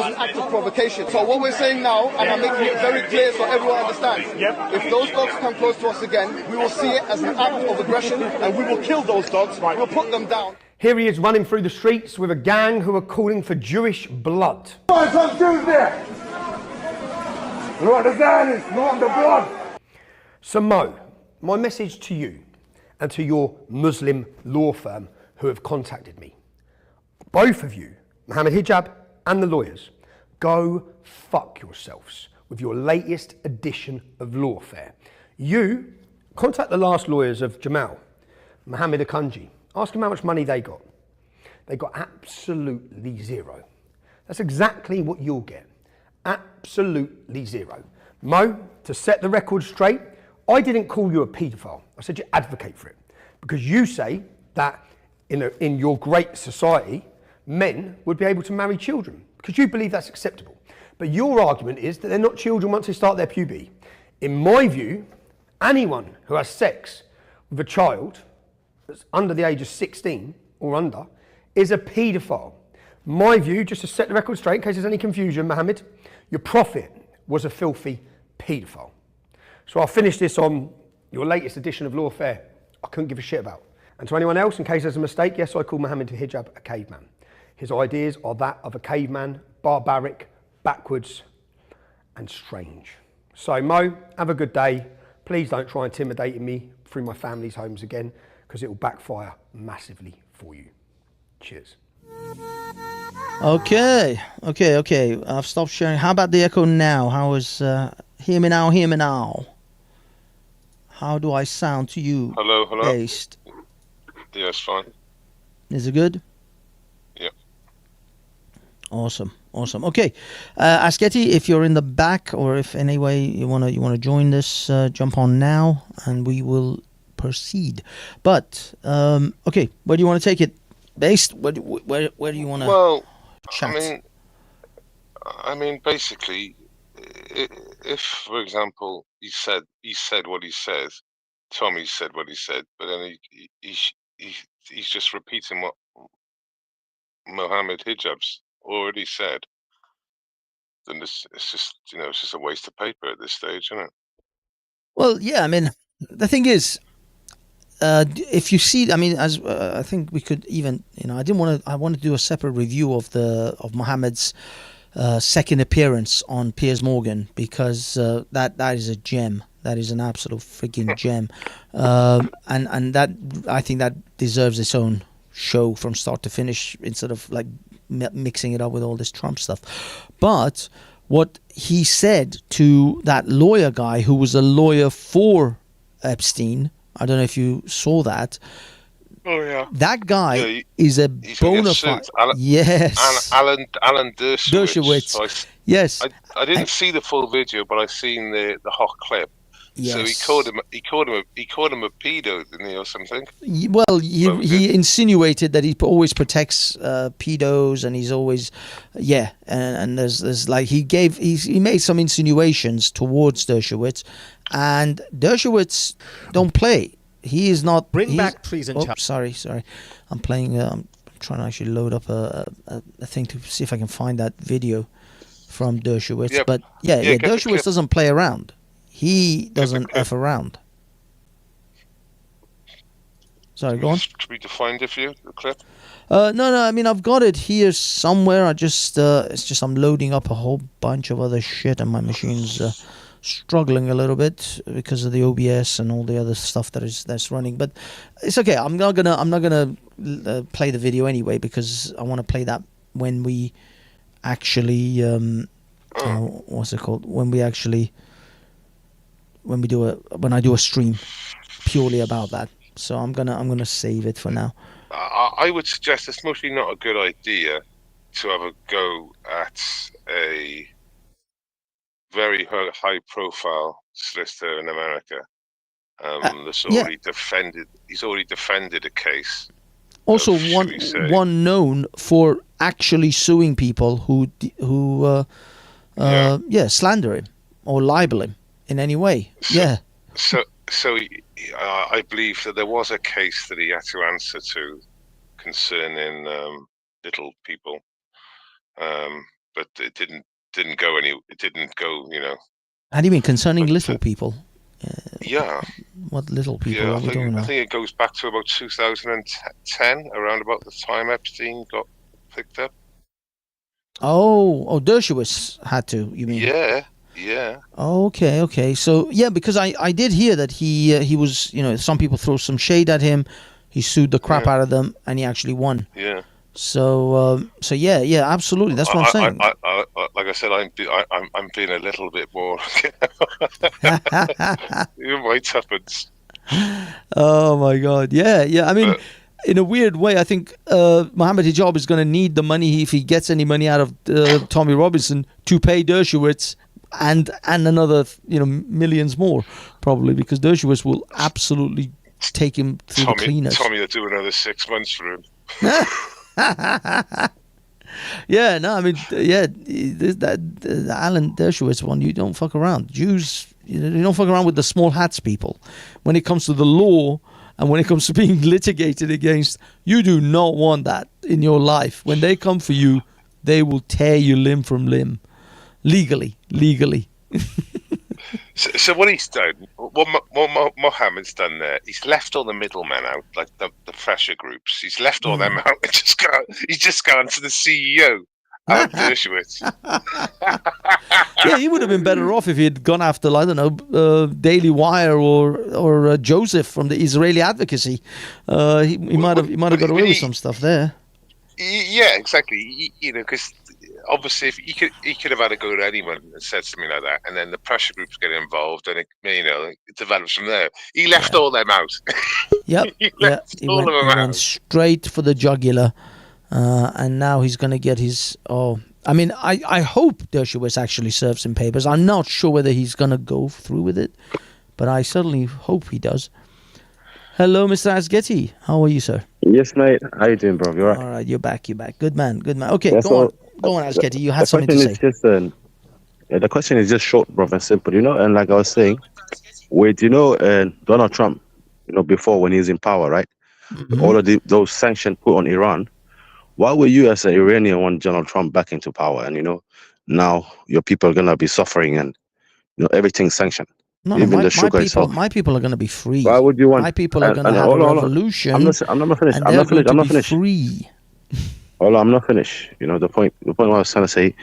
P: an act of provocation. So what we're saying now, and I'm making it very clear so everyone understands, if those dogs come close to us again, we will see it as an act of aggression, and we will kill those dogs. We'll put them down.
L: Here he is running through the streets with a gang who are calling for Jewish blood.
P: Some Jews there. You want the Zionists, you want the blood.
L: So Mo, my message to you and to your Muslim law firm who have contacted me, both of you, Mohammed Hijab and the lawyers, go fuck yourselves with your latest edition of Lawfare. You contact the last lawyers of Jamal, Mohammed Akunji. Ask them how much money they got. They got absolutely zero. That's exactly what you'll get. Absolutely zero. Mo, to set the record straight, I didn't call you a paedophile. I said you advocate for it. Because you say that in your great society, men would be able to marry children. Because you believe that's acceptable. But your argument is that they're not children once they start their puberty. In my view, anyone who has sex with a child that's under the age of 16 or under is a paedophile. My view, just to set the record straight, in case there's any confusion, Mohammed, your prophet was a filthy paedophile. So I'll finish this on your latest edition of Lawfare I couldn't give a shit about. And to anyone else, in case there's a mistake, yes, I call Mohammed Hijab a caveman. His ideas are that of a caveman, barbaric, backwards, and strange. So Mo, have a good day. Please don't try intimidating me through my family's homes again, because it will backfire massively for you. Cheers.
A: Okay. I've stopped sharing. How about the echo now? How is hear me now? How do I sound to you?
K: Hello.
A: Based.
K: Yeah, it's fine.
A: Is it good?
K: Yeah.
A: Awesome. Okay, Asketi, if you're in the back or if anyway you wanna join this, jump on now and we will proceed. But okay, where do you want to take it? Based, where do you want to?
K: Well,
A: chat?
K: I mean, basically, if, for example, he said what he says, Tommy said what he said, but then he's just repeating what Mohammed Hijab's already said, then it's just a waste of paper at this stage, isn't it?
A: Well, yeah. I mean, the thing is, if you see, I mean, as I think we could even, I wanted to do a separate review of Mohammed's second appearance on Piers Morgan, because that is a gem. That is an absolute freaking gem, and that, I think that deserves its own show from start to finish, instead of like mixing it up with all this Trump stuff. But what he said to that lawyer guy who was a lawyer for Epstein, I don't know if you saw that.
K: Oh yeah.
A: That guy is a bona fide. Yes.
K: Alan Dershowitz.
A: Yes.
K: I didn't see the full video, but I seen the hot clip.
A: Yes.
K: So he called him a pedo, didn't he, or something?
A: Well, he insinuated that he always protects pedos, and he's always, and there's like he made some insinuations towards Dershowitz, and Dershowitz don't play. He is not.
R: Bring back treason.
A: Sorry. I'm playing. I'm trying to actually load up a thing to see if I can find that video from Dershowitz.
K: Yeah,
A: but Dershowitz doesn't play around. He doesn't F around. Sorry, go on.
K: Should we define it for you, the clip?
A: No. I mean, I've got it here somewhere. I just it's just I'm loading up a whole bunch of other shit, and my machine's struggling a little bit because of the OBS and all the other stuff that's running. But it's okay. I'm not gonna play the video anyway, because I want to play that when we actually what's it called? When I do a stream purely about that. So I'm gonna save it for now.
K: I would suggest it's mostly not a good idea to have a go at a very high-profile solicitor in America. That's already defended. He's already defended a case.
A: Also, one known for actually suing people who slander him or libel him in any way.
K: So I believe that there was a case that he had to answer to concerning little people, but it didn't go.
A: How do you mean concerning little people?
K: Yeah.
A: What little people are we talking about?
K: I think it goes back to about 2010, around about the time Epstein got picked up.
A: Oh, Dershowitz had to. You mean?
K: Yeah.
A: Okay. So because I did hear that he was, some people throw some shade at him. He sued the crap out of them, and he actually won.
K: Yeah.
A: So absolutely. That's what I'm saying.
K: I like I said, I'm being a little bit more. Even my tuppence.
A: Oh my God! Yeah. I mean, in a weird way, I think Mohammed Hijab is going to need the money, if he gets any money out of Tommy Robinson, to pay Dershowitz and another millions more, probably, because Dershowitz will absolutely take him through the cleaners.
K: Tommy will do another 6 months for him.
A: The Alan Dershowitz one, you don't fuck around. Jews, you don't fuck around with the small hats people. When it comes to the law And when it comes to being litigated against, you do not want that in your life. When they come for you, they will tear you limb from limb. Legally.
K: So what he's done, what Mohammed's done there, he's left all the middlemen out, like the pressure groups. He's left all them out and he's just gone to the CEO, Alan Dershowitz.
A: Yeah, he would have been better off if he had gone after, I don't know, Daily Wire or Joseph from the Israeli Advocacy. He might have got away with some stuff there.
K: Yeah, exactly. Because obviously, if he could have had a go at anyone and said something like that, and then the pressure groups get involved, and it develops from there. He left all them out.
A: Yep. He went straight for the jugular, and now he's going to get his. I hope Dershowitz actually serves him papers. I'm not sure whether he's going to go through with it, but I certainly hope he does. Hello, Mr. Asgeti. How are you, sir?
Q: Yes, mate. How you doing, bro? You all right?
A: All right, you're back. Good man. Okay, go on, Asgeti. You had something to say.
Q: The question is just short, bro, and simple. And like I was saying, with Donald Trump, before when he was in power, right? Mm-hmm. All of those sanctions put on Iran. Why would you, as an Iranian, want Donald Trump back into power? And now your people are gonna be suffering, and everything's sanctioned.
A: No,
Q: even the sugar itself.
A: My people are going to be free.
Q: Why would you want?
A: My people are going to have a revolution.
Q: I'm not finished. I'm not finished.
A: Free.
Q: I'm not finished. The point I was trying to say,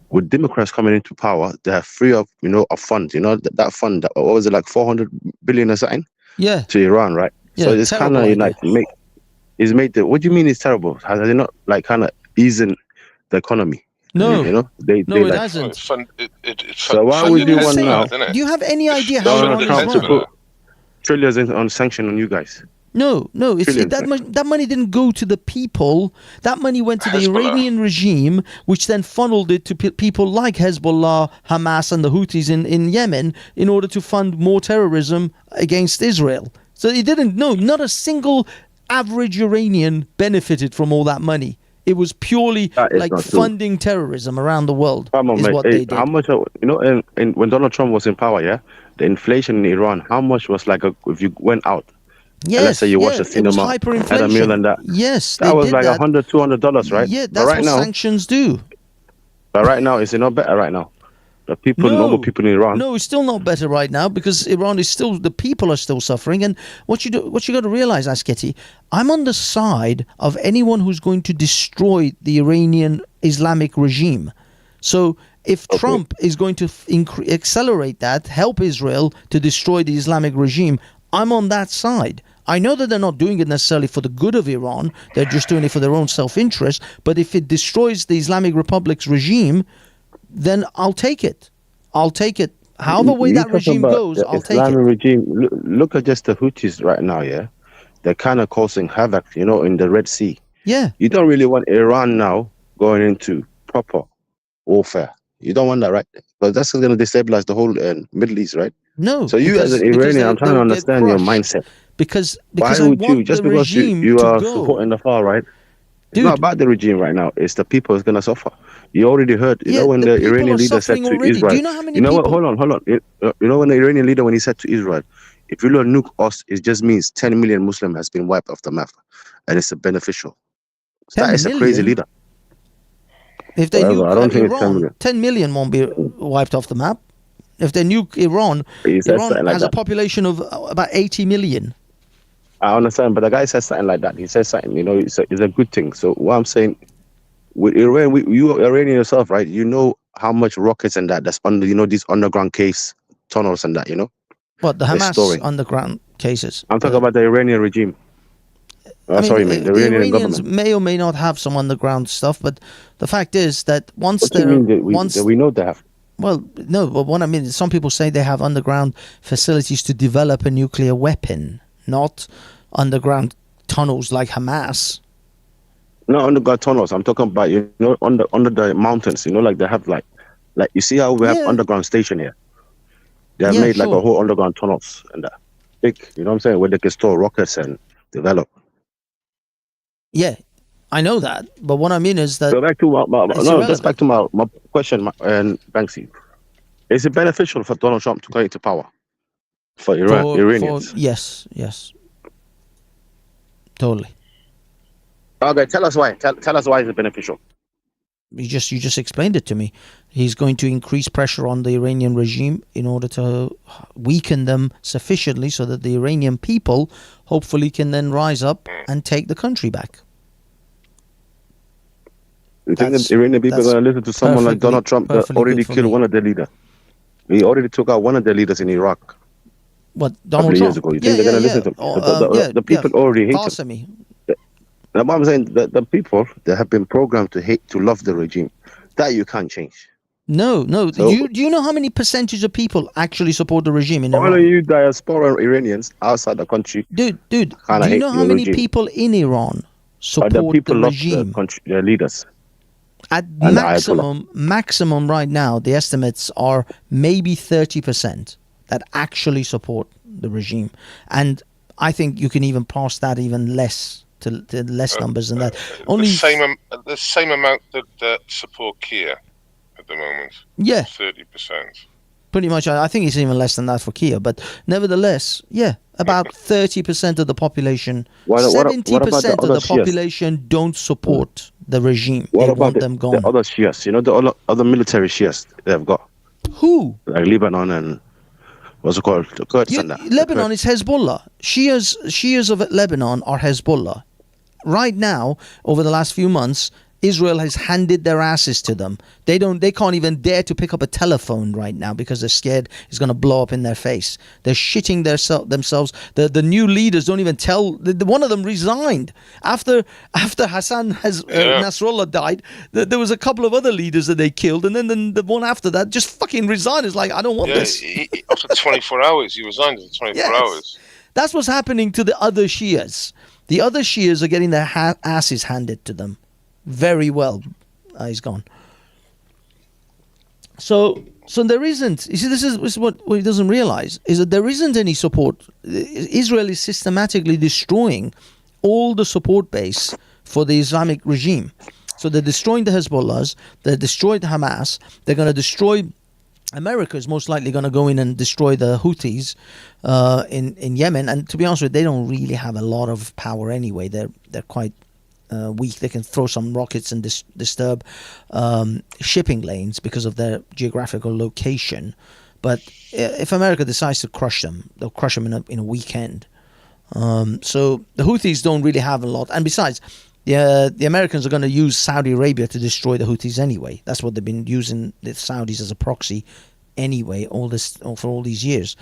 Q: with Democrats coming into power, they have free of a fund. That fund. What was it, like 400 billion or something?
A: Yeah.
Q: To Iran, right?
A: Yeah,
Q: so it's kind of it's made the. What do you mean it's terrible? Has it not kind of easing the economy?
A: No,
Q: it
A: hasn't.
Q: So why would you want now?
A: Do you have any idea how
Q: Donald Trump to put trillions on sanction on you guys?
A: No. That money didn't go to the people. That money went to the Iranian regime, which then funneled it to people like Hezbollah, Hamas, and the Houthis in Yemen in order to fund more terrorism against Israel. So it didn't. No, not a single average Iranian benefited from all that money. It was purely like funding terrorism around the world.
Q: Come on, mate.
A: What they did.
Q: How much? When Donald Trump was in power, the inflation in Iran, how much was if you went out?
A: Yes,
Q: and let's say you watched a cinema, had a meal and that.
A: Yes,
Q: that was like $100, $200, right?
A: Yeah, that's what sanctions do.
Q: But right now, is it not better right now? The people, normal people in Iran.
A: No, it's still not better right now because Iran is still, the people are still suffering. And what you got to realize, Asgeti, I'm on the side of anyone who's going to destroy the Iranian Islamic regime. So if Trump is going to accelerate that, help Israel to destroy the Islamic regime, I'm on that side. I know that they're not doing it necessarily for the good of Iran. They're just doing it for their own self-interest. But if it destroys the Islamic Republic's regime, then I'll take it. However way that regime goes, I'll take it.
Q: Islamic regime, look at just the Houthis right now, yeah? They're kind of causing havoc, in the Red Sea.
A: Yeah.
Q: You don't really want Iran now going into proper warfare. You don't want that, right? Because that's going to destabilize the whole Middle East, right?
A: No.
Q: So you as an Iranian, I'm trying to understand your mindset.
A: Because
Q: why would you, just because you are supporting the far right, it's not about the regime right now. It's the people who's going to suffer. You already heard, when the Iranian leader said to Israel,
A: do you know how many people?
Q: Hold on. When the Iranian leader, when he said to Israel, if you don't nuke us, it just means 10 million Muslim has been wiped off the map. And it's beneficial. So that is a crazy leader.
A: If they nuke Iran, 10 million won't be wiped off the map. If they nuke Iran, Iran has a population of about 80 million.
Q: I understand, but the guy says something like that. He says something, it's a good thing. So what I'm saying, with Iran, you Iranian yourself, right? You know how much rockets and that's under, these underground caves, tunnels and that,
A: What, the Hamas underground cases?
Q: I'm talking about the Iranian regime. The Iranian
A: Iranians may or may not have some underground stuff, but the fact is that we
Q: know they have.
A: Well, no, but what I mean is some people say they have underground facilities to develop a nuclear weapon, not underground tunnels like Hamas.
Q: No, underground tunnels. I'm talking about, under the mountains, like they have like you see how we have underground station here? They have made like a whole underground tunnels and that. Big, you know what I'm saying? Where they can store rockets and develop.
A: Yeah, I know that. But what I mean is that...
Q: Go back to my question, and Banksy. Is it beneficial for Donald Trump to go into power? For Iranians?
A: Yes. Totally.
Q: Okay, tell us why. Tell us why it's beneficial.
A: You just explained it to me. He's going to increase pressure on the Iranian regime in order to weaken them sufficiently so that the Iranian people hopefully can then rise up and take the country back.
Q: You think the Iranian people are going to listen to someone like Donald Trump that already killed one of their leaders? He already took out one of their leaders in Iraq.
A: What,
Q: a
A: Donald
Q: couple of
A: Trump?
Q: years ago. You think they're going to listen to him? The people already hate him. That's what I'm saying. The people that have been programmed to hate, to love the regime, that you can't change.
A: No.
Q: So-
A: Do you know how many percentage of people actually support the regime in
Q: All
A: Iran?
Q: of you diaspora Iranians outside the country,
A: Dude, do
Q: kinda
A: you
Q: hate
A: know how
Q: the
A: many
Q: regime.
A: people in Iran support
Q: the people
A: the
Q: love
A: regime?
Q: the country, their leaders.
A: At
Q: And the Ayatollah.
A: maximum right now, the estimates are maybe 30% that actually support the regime. And I think you can even pass that even less, to less numbers than that. Only
K: The same amount that support Kia at the moment.
A: Yeah.
K: 30%.
A: pretty much, I think it's even less than that for Kia. But nevertheless, yeah, about 30% of the population, 70% of the population don't support the regime.
Q: What
A: They
Q: about
A: want them gone.
Q: the other Shias? You know, the other military Shias they've got.
A: Who?
Q: Like Lebanon and what's it called? The Kurds and that.
A: Lebanon is Hezbollah. Shias of Lebanon are Hezbollah. Right now, over the last few months, Israel has handed their asses to them. They can't even dare to pick up a telephone right now because they're scared it's going to blow up in their face. They're shitting themselves. The new leaders don't even tell. One of them resigned after Hassan Nasrallah died. There was a couple of other leaders that they killed, and then the one after that just fucking resigned. It's like, I don't want this.
K: After 24 hours, he resigned after 24 hours.
A: That's what's happening to the other Shias. The other Shias are getting their asses handed to them. Very well. He's gone. So there isn't. You see, this is what he doesn't realize, is that there isn't any support. Israel is systematically destroying all the support base for the Islamic regime. So they're destroying the Hezbollahs. They destroyed Hamas. They're going to destroy. America is most likely going to go in and destroy the Houthis in Yemen. And to be honest with you, they don't really have a lot of power anyway. They're quite weak. They can throw some rockets and disturb shipping lanes because of their geographical location. But if America decides to crush them, they'll crush them in a weekend. So the Houthis don't really have a lot. And besides, the Americans are going to use Saudi Arabia to destroy the Houthis anyway. That's what they've been using the Saudis as a proxy anyway, for all these years.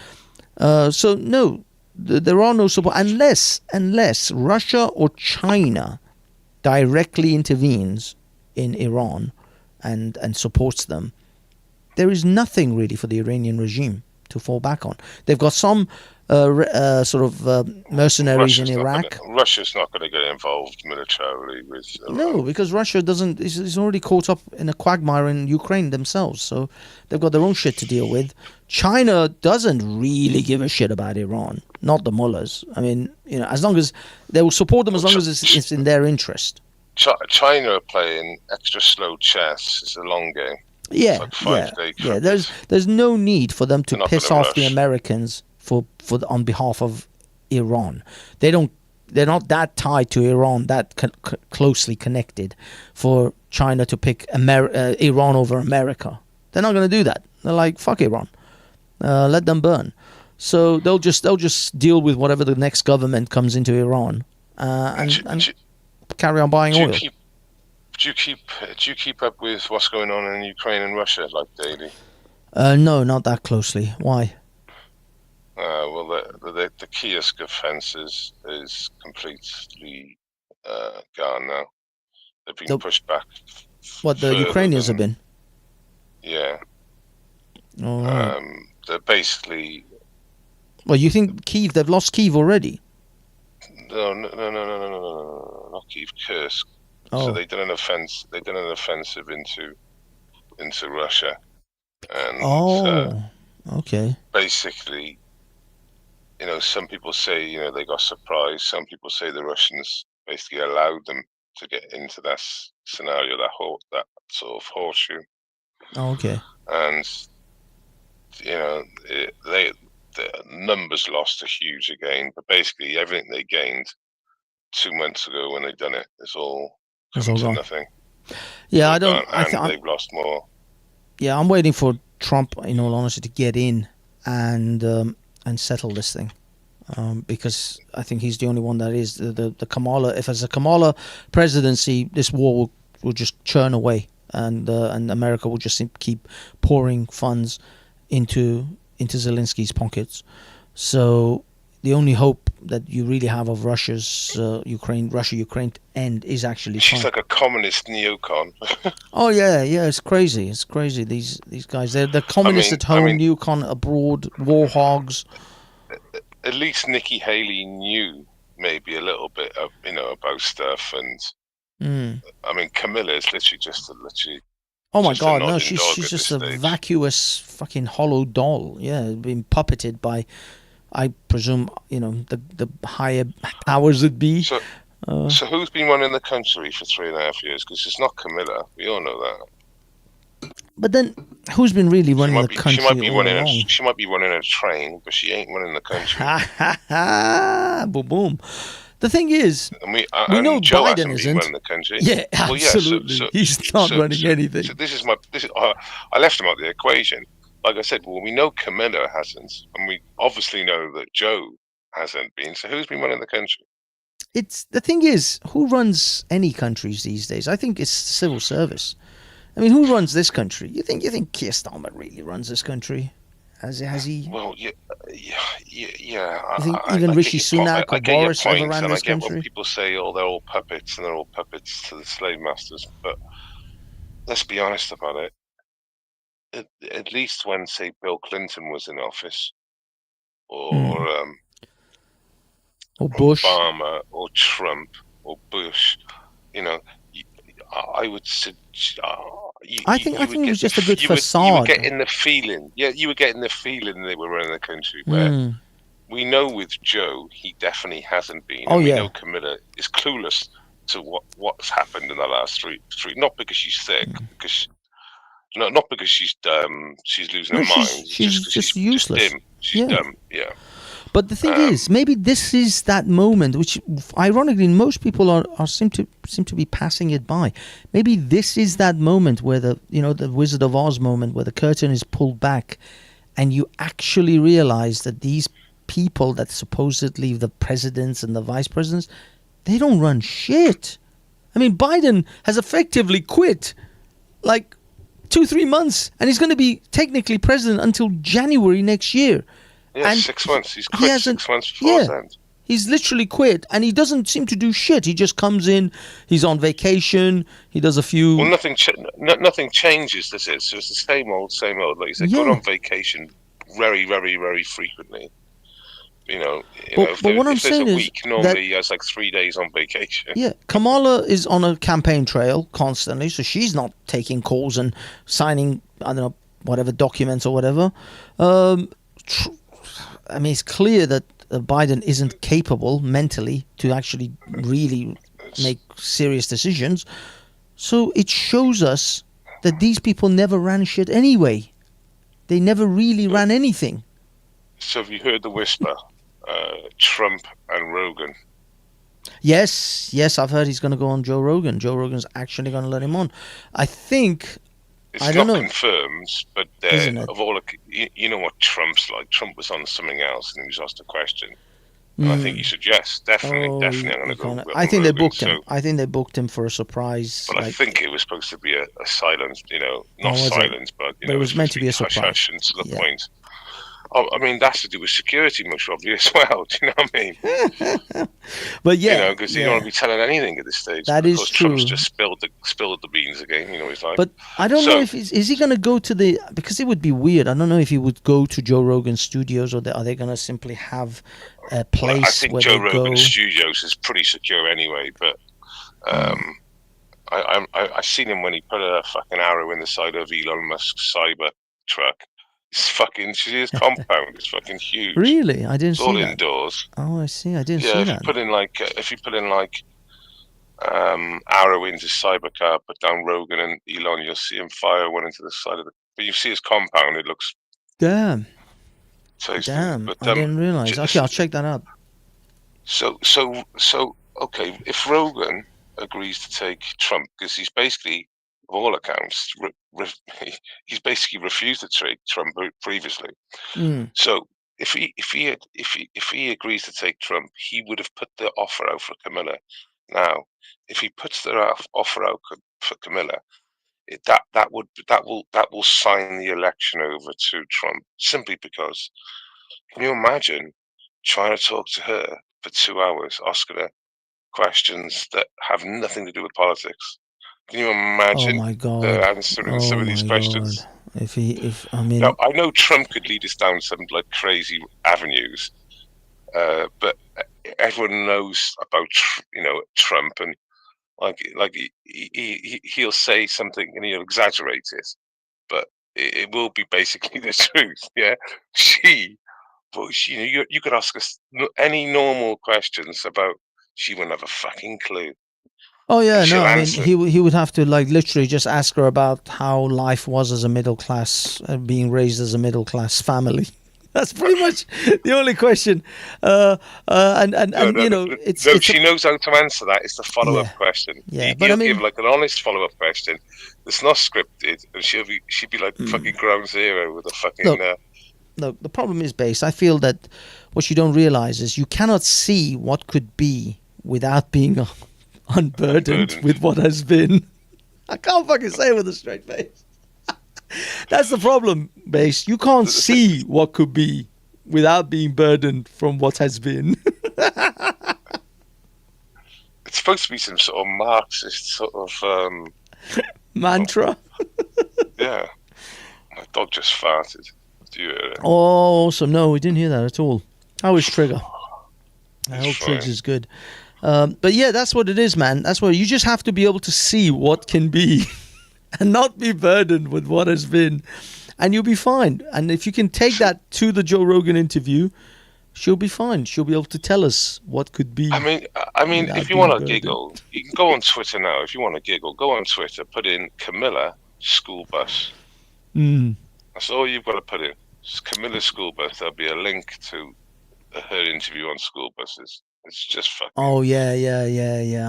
A: So no, there are no support unless Russia or China directly intervenes in Iran and supports them. There is nothing really for the Iranian regime to fall back on. They've got some mercenaries in Iraq.
K: Russia's not going to get involved militarily with Iran.
A: No, because Russia is already caught up in a quagmire in Ukraine themselves, so they've got their own shit to deal with. China doesn't really give a shit about Iran, not the mullahs. I mean, as long as they will support them, as long as it's in their interest.
K: China are playing extra slow chess. It's a long game.
A: Yeah,
K: it's like 5-day
A: yeah. There's no need for them to piss off the
K: rush.
A: Americans on behalf of Iran. They're not that tied to Iran, that closely connected for China to pick Iran over America. They're not going to do that. They're like, fuck Iran, let them burn. So they'll just deal with whatever the next government comes into Iran and carry on buying oil.
K: Do you keep up with what's going on in Ukraine and Russia like daily?
A: No, not that closely. Why?
K: Well, the Kiev offense is completely gone now. They've been pushed back.
A: What the Ukrainians have been?
K: Yeah.
A: All right.
K: They're basically.
A: Well, you think Kyiv? They've lost Kyiv already?
K: No, not Kyiv, Kursk.
A: Oh.
K: So they did an offensive into Russia, and
A: okay.
K: Basically, some people say they got surprised. Some people say the Russians basically allowed them to get into that scenario, that sort of horseshoe.
A: Oh, okay.
K: And the numbers lost are huge again, but basically everything they gained 2 months ago when they done it. It's all
A: It's
K: come
A: all
K: to
A: gone.
K: nothing.
A: Yeah, I
K: All
A: don't.
K: gone,
A: I
K: and they've lost more.
A: Yeah, I'm waiting for Trump, in all honesty, to get in and settle this thing, because I think he's the only one that is the Kamala. If it's a Kamala presidency, this war will just churn away, and America will just keep pouring funds into Zelensky's pockets. So the only hope that you really have of Russia Ukraine end is actually
K: She's
A: Trump.
K: like a communist neocon.
A: Oh yeah, it's crazy. It's crazy. These guys, they're communists at home, neocon abroad, war hogs.
K: At least Nikki Haley knew maybe a little bit of, about stuff, and I mean Camilla is literally
A: Oh my
K: just a
A: God, no,
K: nodding
A: she's
K: dog
A: just
K: at
A: a
K: this stage.
A: vacuous fucking hollow doll. Yeah, being puppeted by, I presume, the higher powers that be.
K: So who's been running the country for 3.5 years? Because it's not Camilla. We all know that.
A: But then, who's been really running the country
K: She might be
A: all
K: running.
A: along?
K: She might be running a train, but she ain't running the country.
A: Boom, boom. The thing is,
K: And
A: we
K: and
A: know
K: Joe
A: Biden
K: hasn't been
A: isn't.
K: running the country.
A: Yeah,
K: Well,
A: absolutely. He's not running anything.
K: So this is I left him out the equation. Like I said, well, we know Camilla hasn't, and we obviously know that Joe hasn't been. So who's been running the country?
A: The thing is, who runs any countries these days? I think it's civil service. I mean, who runs this country? You think Keir Starmer really runs this country? Has he?
K: Well, yeah.
A: You think even Rishi Sunak or Boris ever ran
K: and
A: this
K: I get
A: country?
K: when people say, "Oh, they're all puppets," and they're all puppets to the slave masters. But let's be honest about it. At least when, say, Bill Clinton was in office, or
A: Or Bush.
K: Obama, or Trump, or Bush, I would suggest.
A: I think it was just a good
K: You
A: facade.
K: were getting the feeling. Yeah, you were getting the feeling they were running the country. Where we know with Joe, he definitely hasn't been.
A: Oh,
K: and we
A: yeah.
K: know Camilla is clueless to what's happened in the last three. Not because she's sick, because not because she's losing
A: No,
K: her mind.
A: she's just useless.
K: Dim. She's dumb. Yeah.
A: But the thing is, maybe this is that moment, which ironically most people seem to be passing it by. Maybe this is that moment where the Wizard of Oz moment, where the curtain is pulled back, and you actually realize that these people that supposedly the presidents and the vice presidents, they don't run shit. I mean, Biden has effectively quit, like 2-3 months, and he's going to be technically president until January next year.
K: Yeah,
A: And
K: 6 months. He's quit 6 months before his end.
A: He's literally quit, and he doesn't seem to do shit. He just comes in, he's on vacation, he does a few...
K: Well, nothing changes, does it? So it's the same old. Like you said, going on vacation very, very, very frequently. If there's a week, normally he has like 3 days on vacation.
A: Yeah, Kamala is on a campaign trail constantly, so she's not taking calls and signing, I don't know, whatever documents or whatever. I mean, it's clear that Biden isn't capable mentally to actually really make serious decisions. So it shows us that these people never ran shit anyway. They never really ran anything.
K: So have you heard the whisper? Trump and Rogan.
A: Yes, I've heard he's going to go on Joe Rogan. Joe Rogan's actually going to let him on. I think...
K: It's
A: don't
K: not
A: know.
K: confirmed, but
A: Isn't it?
K: of all, you know what Trump's like. Trump was on something else and he was asked a question. And I think he said yes, definitely, I'm going to go.
A: I think they
K: Rogan.
A: booked him. I think they booked him for a surprise.
K: But I think it was supposed to be a silence, not
A: was it?
K: silence, but
A: But it was meant to be a surprise.
K: hush and to the point. Oh, I mean, that's to do with security, most obviously, as well. Do you know what I mean?
A: But yeah,
K: because you don't want to be telling anything at this stage.
A: That is
K: because Trump's
A: true.
K: just spilled the beans again. He's like.
A: But I don't know if is he going to go to the, because it would be weird. I don't know if he would go to Joe Rogan's studios, or are they going to simply have a place
K: I think
A: where
K: Joe
A: they
K: Rogan's
A: go?
K: studios is pretty secure anyway. But I seen him when he put a fucking arrow in the side of Elon Musk's cyber truck. It's fucking, see his compound. It's fucking huge.
A: Really, I didn't
K: It's
A: see
K: all
A: that.
K: indoors.
A: Oh, I see. I didn't see
K: Yeah,
A: that.
K: if you put in arrow into Cybercar, put down Rogan and Elon, you'll see him fire one into the side of the. But you see his compound. It looks
A: Damn.
K: tasty.
A: Damn.
K: But,
A: I didn't realize. Okay, I'll check that out.
K: So okay, if Rogan agrees to take Trump, because he's basically, of all accounts, he's basically refused to take Trump previously. So if he agrees to take Trump, he would have put the offer out for Camilla. Now, if he puts the offer out for Camilla, that will sign the election over to Trump, simply because. Can you imagine trying to talk to her for 2 hours, asking her questions that have nothing to do with politics? Can you imagine
A: Oh my God.
K: answering some of these questions?
A: Now,
K: I know Trump could lead us down some like crazy avenues, but everyone knows about Trump, and he'll say something and he'll exaggerate it, but it will be basically the truth. Yeah, you could ask us any normal questions about. She wouldn't have a fucking clue.
A: Oh yeah,
K: And
A: no,
K: she'll
A: I mean
K: answer.
A: he would have to like literally just ask her about how life was as a middle class, being raised as a middle class family. That's pretty much the only question. It's
K: she knows how to answer that. It's the follow-up question.
A: Yeah,
K: He'll
A: but
K: give like an honest follow-up question. It's not scripted, and she'd be like fucking ground zero with a fucking.
A: Look, the problem is, Base. I feel that what you don't realize is you cannot see what could be without being unburdened with what has been. I can't fucking say it with a straight face. That's the problem, Base. You can't see what could be without being burdened from what has been.
K: It's supposed to be some sort of Marxist sort of
A: mantra.
K: Yeah, my dog just farted. Do you hear it?
A: Oh, awesome. No, we didn't hear that at all. How is Trigger? I hope
K: fine.
A: Triggs is good. But yeah, that's what it is, man. That's what you just have to be able to see what can be and not be burdened with what has been, and you'll be fine. And if you can take that to the Joe Rogan interview, she'll be fine. She'll be able to tell us what could be.
K: I mean, if you want to giggle, you can go on Twitter now. If you want to giggle, go on Twitter, put in Camilla school bus. That's all you've got to put in. It's Camilla school bus. There'll be a link to her interview on school buses. It's just fucking.
A: Oh yeah.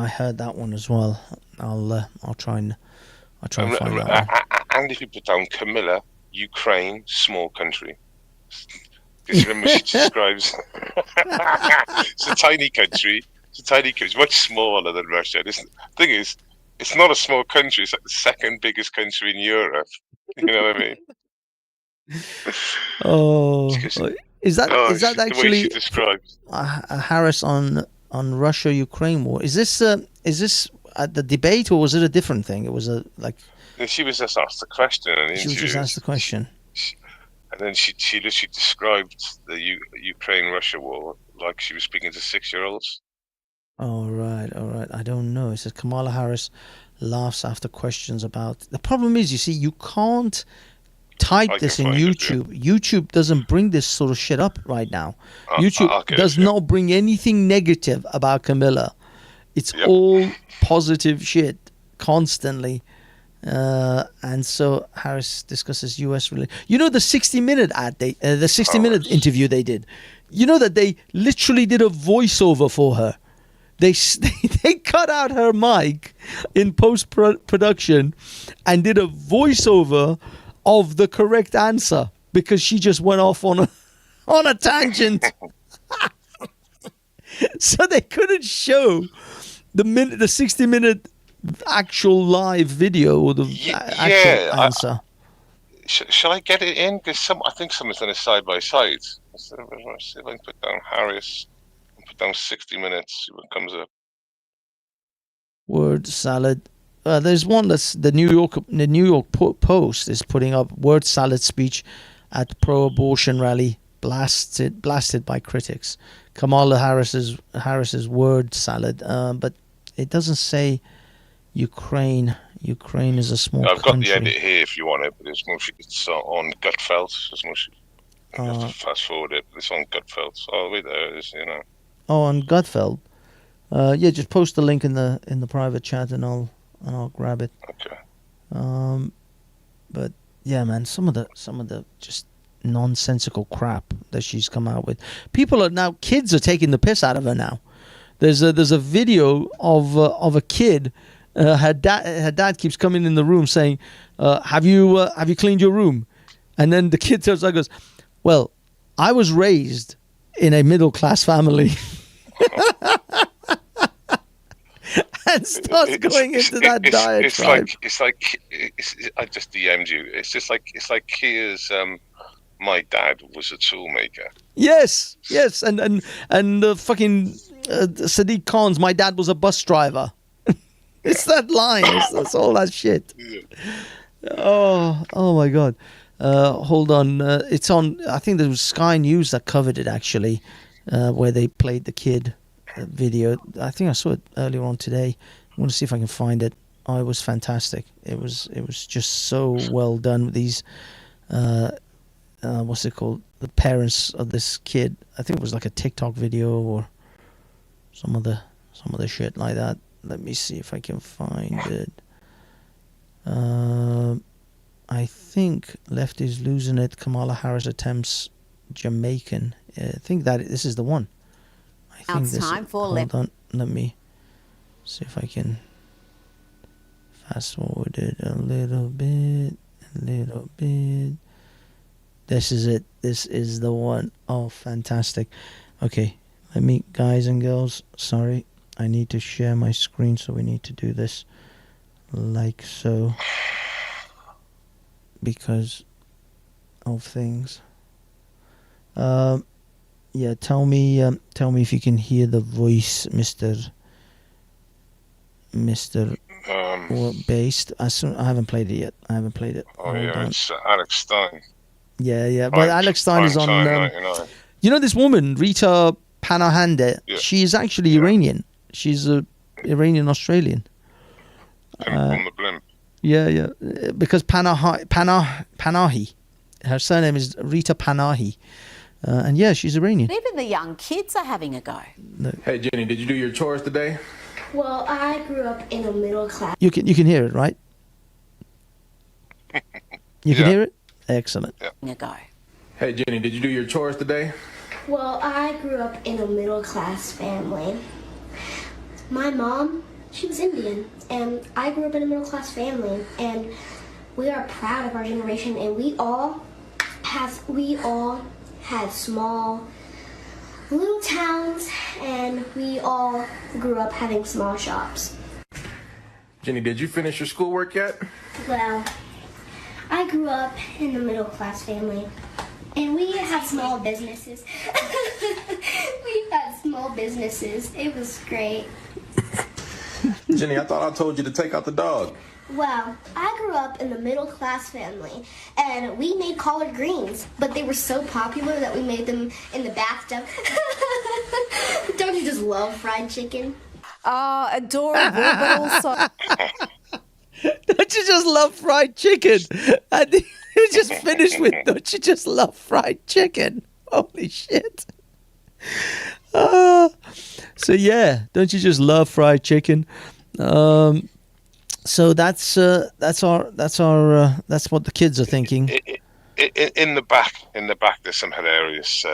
A: I heard that one as well. I'll try and find that one.
K: And if you put down Camilla, Ukraine, small country. Because remember, she describes. It's a tiny country. It's much smaller than Russia. The thing is, it's not a small country. It's like the second biggest country in Europe. You know what I mean?
A: Oh, is that
K: the way she
A: actually
K: describes?
A: Harris on Russia-Ukraine war? Is this at the debate, or was it a different thing? It was
K: She was just asked the question.
A: She was just asked the question.
K: And then she literally described the Ukraine-Russia war like she was speaking to 6-year-olds.
A: All right. I don't know. It says Kamala Harris laughs after questions about. The problem is, you see, you can't type this in YouTube. YouTube doesn't bring this sort of shit up right now. YouTube does not bring anything negative about Camilla. It's all positive shit constantly. And so Harris discusses U.S. relations. You know the 60-minute ad, the 60-minute interview they did. You know that they literally did a voiceover for her. They cut out her mic in post-production and did a voiceover of the correct answer because she just went off on a tangent. So they couldn't show the 60-minute actual live video or the actual answer.
K: Shall I get it in? Because I think someone's done a side by side. See if I can put down Harris and put down 60 minutes. See what comes up.
A: Word salad. There's one that's the New York Post is putting up word salad speech at pro-abortion rally blasted by critics. Kamala Harris's word salad, but it doesn't say Ukraine. Ukraine is a small country.
K: I've got the edit here if you want it, but it's on Gutfeld. You have to fast forward it, but it's on Gutfeld. Oh, wait, there it is, you know.
A: Oh, on Gutfeld. Yeah, just post the link in the private chat and I'll grab it.
K: Okay.
A: But yeah, man, some of the just nonsensical crap that she's come out with. Kids are taking the piss out of her now. There's a video of a kid. Her dad keeps coming in the room saying, "Have you cleaned your room?" And then the kid tells her, goes, "Well, I was raised in a middle class family." And starts going into that diatribe.
K: I just DM'd you. It's like Kia's. My dad was a toolmaker.
A: Yes, and the fucking Sadiq Khan's "My dad was a bus driver." It's that line. It's all that shit. Oh my god. Hold on. It's on. I think there was Sky News that covered it actually, where they played the kid video. I think I saw it earlier on today. I want to see if I can find it. Oh, it was fantastic. It was just so well done with these. What's it called? The parents of this kid. I think it was like a TikTok video or some other shit like that. Let me see if I can find it. I think Left is Losing It. Kamala Harris attempts Jamaican. I think that this is the one. I think
R: It's time for
A: hold on. Let me see if I can fast forward it a little bit. This is it. This is the one. Oh, fantastic. Okay, let me, guys and girls, sorry. I need to share my screen, so we need to do this like so. Because of things. Yeah, tell me if you can hear the voice, Mr. Based. I haven't played it yet. I haven't played it.
K: Oh yeah, it's Alex Stein.
A: Yeah. But Alex Stein is on. You know this woman, Rita Panahande.
K: Yeah.
A: She's actually Iranian. She's a Iranian Australian.
K: On the blimp.
A: Yeah. Because Panahi. Her surname is Rita Panahi. And yeah, she's Iranian.
R: Even the young kids are having a go.
A: No.
S: Hey Jenny, did you do your chores today?
T: Well, I grew up in a middle class.
A: You can hear it, right? You can hear it? Excellent.
R: A go.
S: Hey Jenny, did you do your chores today?
T: Well, I grew up in a middle class family. My mom, she was Indian, and I grew up in a middle class family, and we are proud of our generation, and we all had small little towns, and we all grew up having small shops.
S: Jenny, did you finish your schoolwork yet?
T: Well, I grew up in a middle class family, and we had small businesses. We had small businesses. It was great.
S: Jenny, I thought I told you to take out the dog.
T: Well, I grew up in a middle class family, and we made collard greens, but they were so popular that we made them in the bathtub. Don't you just love fried chicken?
R: Adorable, but also...
A: Don't you just love fried chicken? And you just finished with, don't you just love fried chicken? Holy shit. So yeah, don't you just love fried chicken? So that's what the kids are thinking.
K: In the back, there's some hilarious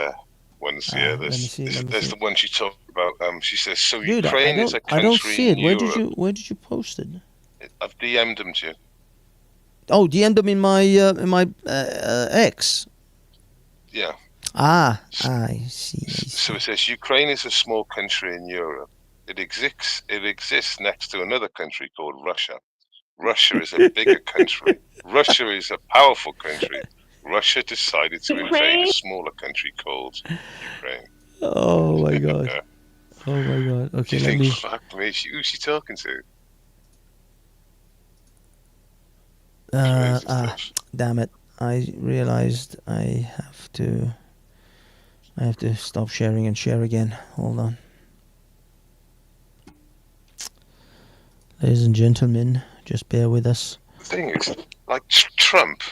K: ones. Yeah, there's the one she talked about. She says, "So
A: Dude,
K: Ukraine is a country."
A: I don't see it.
K: in
A: Where did you post it?
K: I've DM'd them to you.
A: Oh, DM'd them in my X.
K: Yeah.
A: I see.
K: So it says Ukraine is a small country in Europe. It exists next to another country called Russia. Russia is a bigger country. Russia is a powerful country. Russia decided to invade a smaller country called Ukraine.
A: Oh my god. Oh my god. Okay,
K: Do
A: let
K: you
A: me.
K: think, fuck me, who's she talking to?
A: Damn it! I realized I have to stop sharing and share again. Hold on. Ladies and gentlemen, just bear with us.
K: The thing is, like Trump,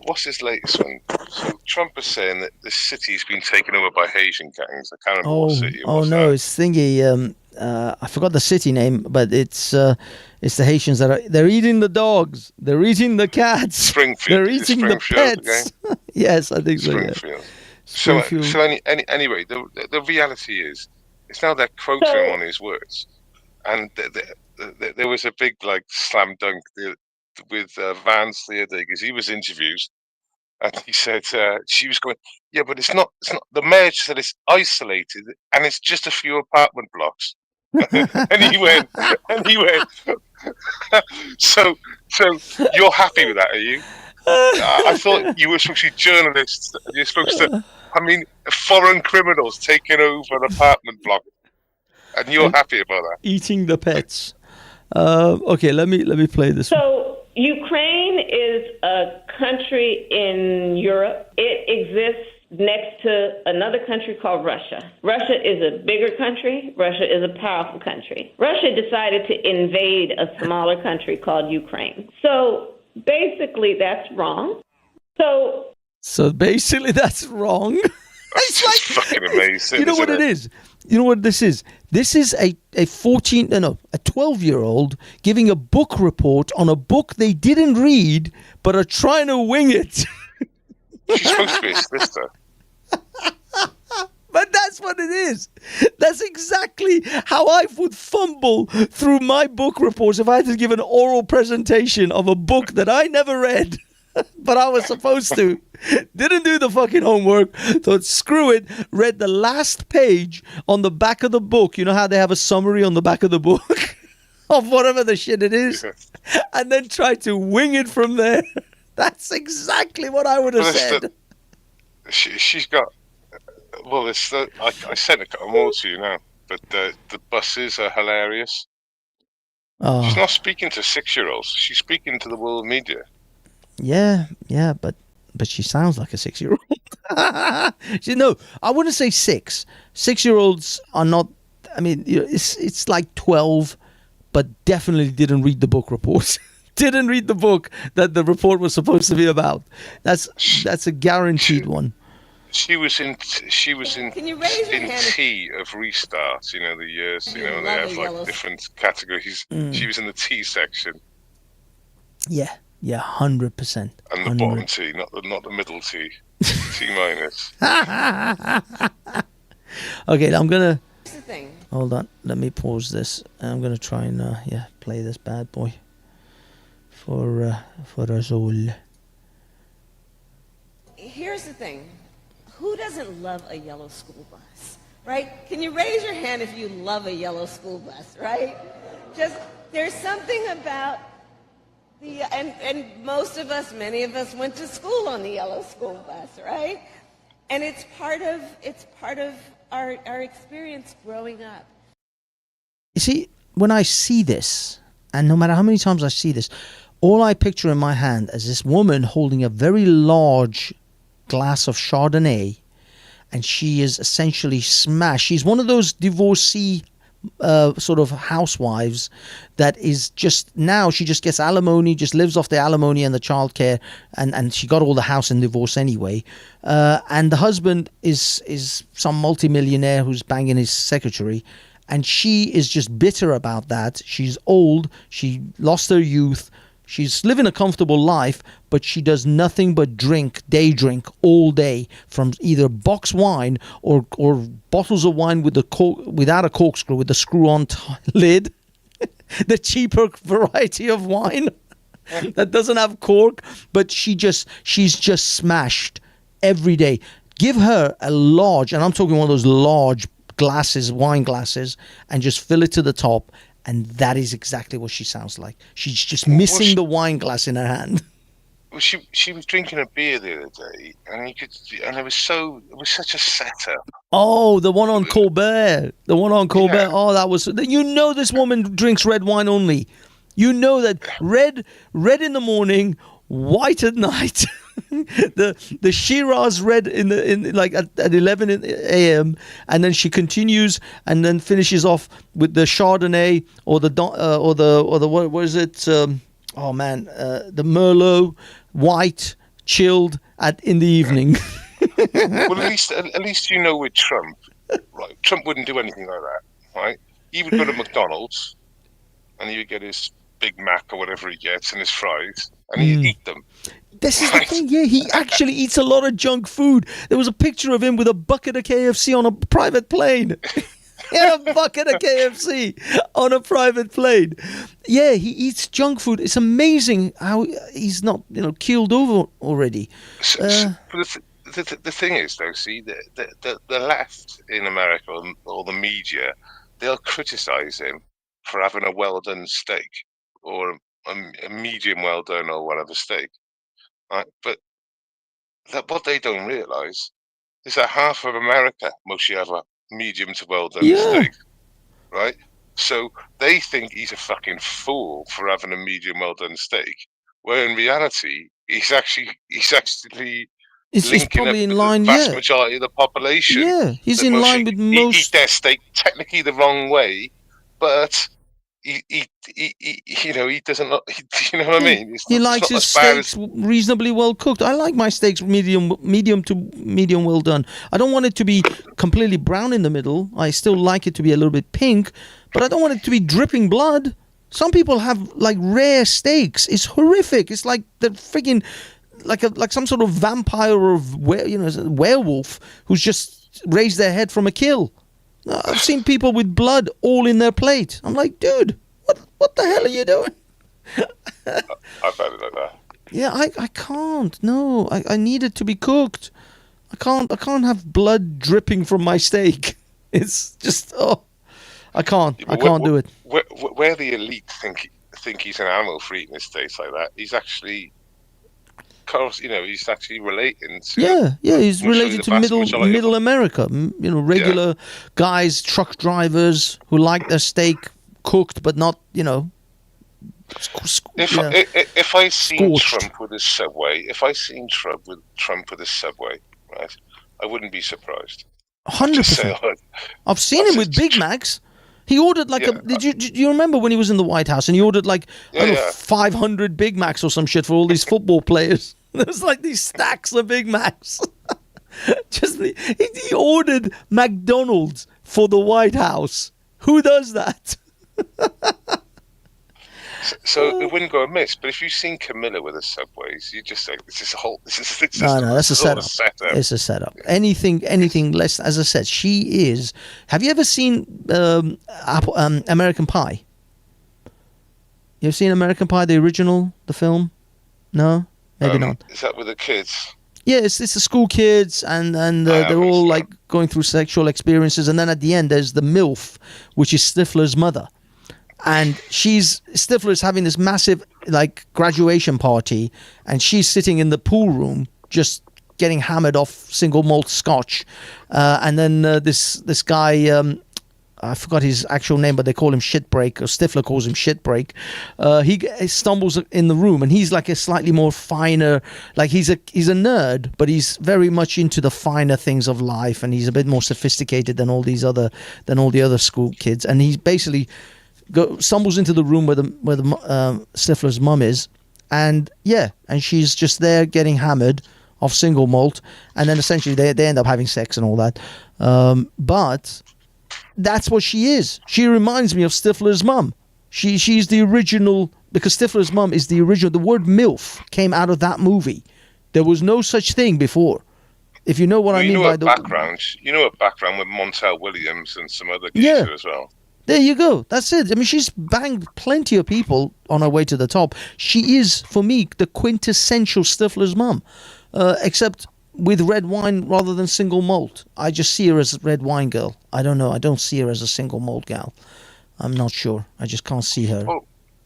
K: what's his latest one? So Trump is saying that the city's been taken over by Haitian gangs. I can't remember what city it was.
A: No, it's thingy. I forgot the city name, but it's the Haitians they're eating the dogs, they're eating the cats,
K: Springfield.
A: they're eating the pets. Yes, I think so. Yeah.
K: Springfield. So anyway, the reality is It's now they're quoting
U: So-
K: him on his words. And there was a big like slam dunk with Vance the other day because he was interviewed, and he said she was going, yeah, but it's not. The mayor said it's isolated and it's just a few apartment blocks. and he went. So you're happy with that, are you? I thought you were supposed to be journalists. You're supposed to. I mean, foreign criminals taking over an apartment block, and you're happy about that.
A: Eating the pets. Okay, let me play this one.
U: So Ukraine is a country in Europe. It exists next to another country called Russia. Russia is a bigger country. Russia is a powerful country. Russia decided to invade a smaller country called Ukraine. So basically, that's wrong.
A: So basically, that's wrong.
K: It's fucking amazing.
A: You know what it is? You know what this is? This is a 12-year-old giving a book report on a book they didn't read, but are trying to wing it.
K: She's supposed to be a sister.
A: But that's what it is. That's exactly how I would fumble through my book reports if I had to give an oral presentation of a book that I never read, but I was supposed to. Didn't do the fucking homework. Thought, screw it. Read the last page on the back of the book. You know how they have a summary on the back of the book of whatever the shit it is? And then tried to wing it from there. That's exactly what I would have said.
K: She's got. Well, I sent a couple more to you now, but the buses are hilarious.
A: Oh.
K: She's not speaking to 6-year-olds. She's speaking to the world media.
A: Yeah, but she sounds like a 6-year-old. No, I wouldn't say 6. 6-year-olds are not. I mean, it's like 12, but definitely didn't read the book report. Didn't read the book that the report was supposed to be about. That's a guaranteed one.
K: She was in
U: Can you raise your hand
K: T of Restart. You know the years. You know, and they have like different categories. She was in the T section.
A: Yeah, 100%.
K: And the bottom T, not the middle T. T minus.
A: Okay, I'm gonna.
U: Here's the thing.
A: Hold on, let me pause this. I'm gonna try and play this bad boy for us all.
U: Here's the thing. Who doesn't love a yellow school bus, right? Can you raise your hand if you love a yellow school bus, right? Just, there's something about and most of us, many of us went to school on the yellow school bus, right? And it's part of our experience growing up.
A: You see, when I see this, and no matter how many times I see this, all I picture in my hand is this woman holding a very large glass of Chardonnay, and she is essentially smashed. She's one of those divorcee sort of housewives that is just, now she just gets alimony, just lives off the alimony and the childcare, and she got all the house in divorce anyway. And the husband is some multimillionaire who's banging his secretary, and she is just bitter about that. She's old, she lost her youth, she's living a comfortable life, but she does nothing but day drink all day, from either box wine or bottles of wine with without a corkscrew, with the screw-on lid, the cheaper variety of wine that doesn't have cork. But she's just smashed every day. Give her a large, and I'm talking one of those large glasses, wine glasses, and just fill it to the top. And that is exactly what she sounds like. She's just missing the wine glass in her hand.
K: Well, she was drinking a beer the other day, and it was such a setup.
A: Oh, the one on Colbert. The one on Colbert. Yeah. Oh, that was. You know, this woman drinks red wine only. You know that red in the morning, white at night. the Shiraz red in like at 11 a.m. and then she continues and then finishes off with the Chardonnay or the what is it? The Merlot, white, chilled in the evening.
K: Well, at least you know with Trump, right? Trump wouldn't do anything like that, right? He would go to McDonald's and he would get his Big Mac or whatever he gets and his fries, and he'd eat them.
A: This is the thing, yeah, he actually eats a lot of junk food. There was a picture of him with a bucket of KFC on a private plane. get a bucket of KFC on a private plane. Yeah, he eats junk food. It's amazing how he's not, keeled over already.
K: But the thing is, though, see, the left in America or the media, they'll criticize him for having a well-done steak or a medium well-done or whatever steak, right? But what they don't realize is that half of America mostly have a medium to well-done steak, right? So they think he's a fucking fool for having a medium well-done steak, where in reality, he's actually
A: It's probably in line,
K: the vast majority of the population.
A: Yeah, he's in line with most.
K: Eat their steak technically the wrong way, but he doesn't. You know what I mean?
A: He likes his steaks reasonably well cooked. I like my steaks medium to medium well done. I don't want it to be completely brown in the middle. I still like it to be a little bit pink, but I don't want it to be dripping blood. Some people have like rare steaks. It's horrific. It's like the freaking like some sort of vampire or werewolf who's just raised their head from a kill. I've seen people with blood all in their plate. I'm like, dude, what the hell are you doing?
K: I've had it like that.
A: Yeah, I can't. No, I need it to be cooked. I can't have blood dripping from my steak. It's just I can't do it.
K: Where the elite think he's an animal for eating his steaks like that, he's actually, he's actually relating to.
A: Yeah, he's related to middle America. Regular guys, truck drivers who like their steak cooked, but not,
K: If I seen
A: scorched.
K: Trump with his Subway, right, I wouldn't be surprised.
A: 100%. I've seen him with Big Macs. He ordered Did you remember when he was in the White House and he ordered 500 Big Macs or some shit for all these football players? There was like these stacks of Big Macs. He ordered McDonald's for the White House. Who does that?
K: So it wouldn't go amiss. But if you've seen Camilla with the Subways, you just say this is
A: No, that's a setup. It's a setup. Anything less. As I said, she is. Have you ever seen American Pie? You've seen American Pie, the original, the film? No, maybe not.
K: Is that with the kids?
A: Yeah, it's the school kids, and they're all like going through sexual experiences, and then at the end there's the MILF, which is Stifler's mother. And Stifler's having this massive graduation party, and she's sitting in the pool room just getting hammered off single malt scotch. And then this guy, I forgot his actual name, but they call him Shitbreak, or Stifler calls him Shitbreak. He stumbles in the room, and he's like a slightly more finer, he's a nerd, but he's very much into the finer things of life, and he's a bit more sophisticated than all the other school kids. And he basically stumbles into the room where the Stifler's mum is, and she's just there getting hammered off single malt, and then essentially they end up having sex and all that. But that's what she is. She reminds me of Stifler's mum. She's the original, because Stifler's mum is the original. The word MILF came out of that movie. There was no such thing before. If you know what I mean by the
K: background. You know a background with Montel Williams and some other geezer as well.
A: There you go. That's it. I mean, she's banged plenty of people on her way to the top. She is, for me, the quintessential Stifler's mum, except with red wine rather than single malt. I just see her as a red wine girl. I don't know. I don't see her as a single malt gal. I'm not sure. I just can't see her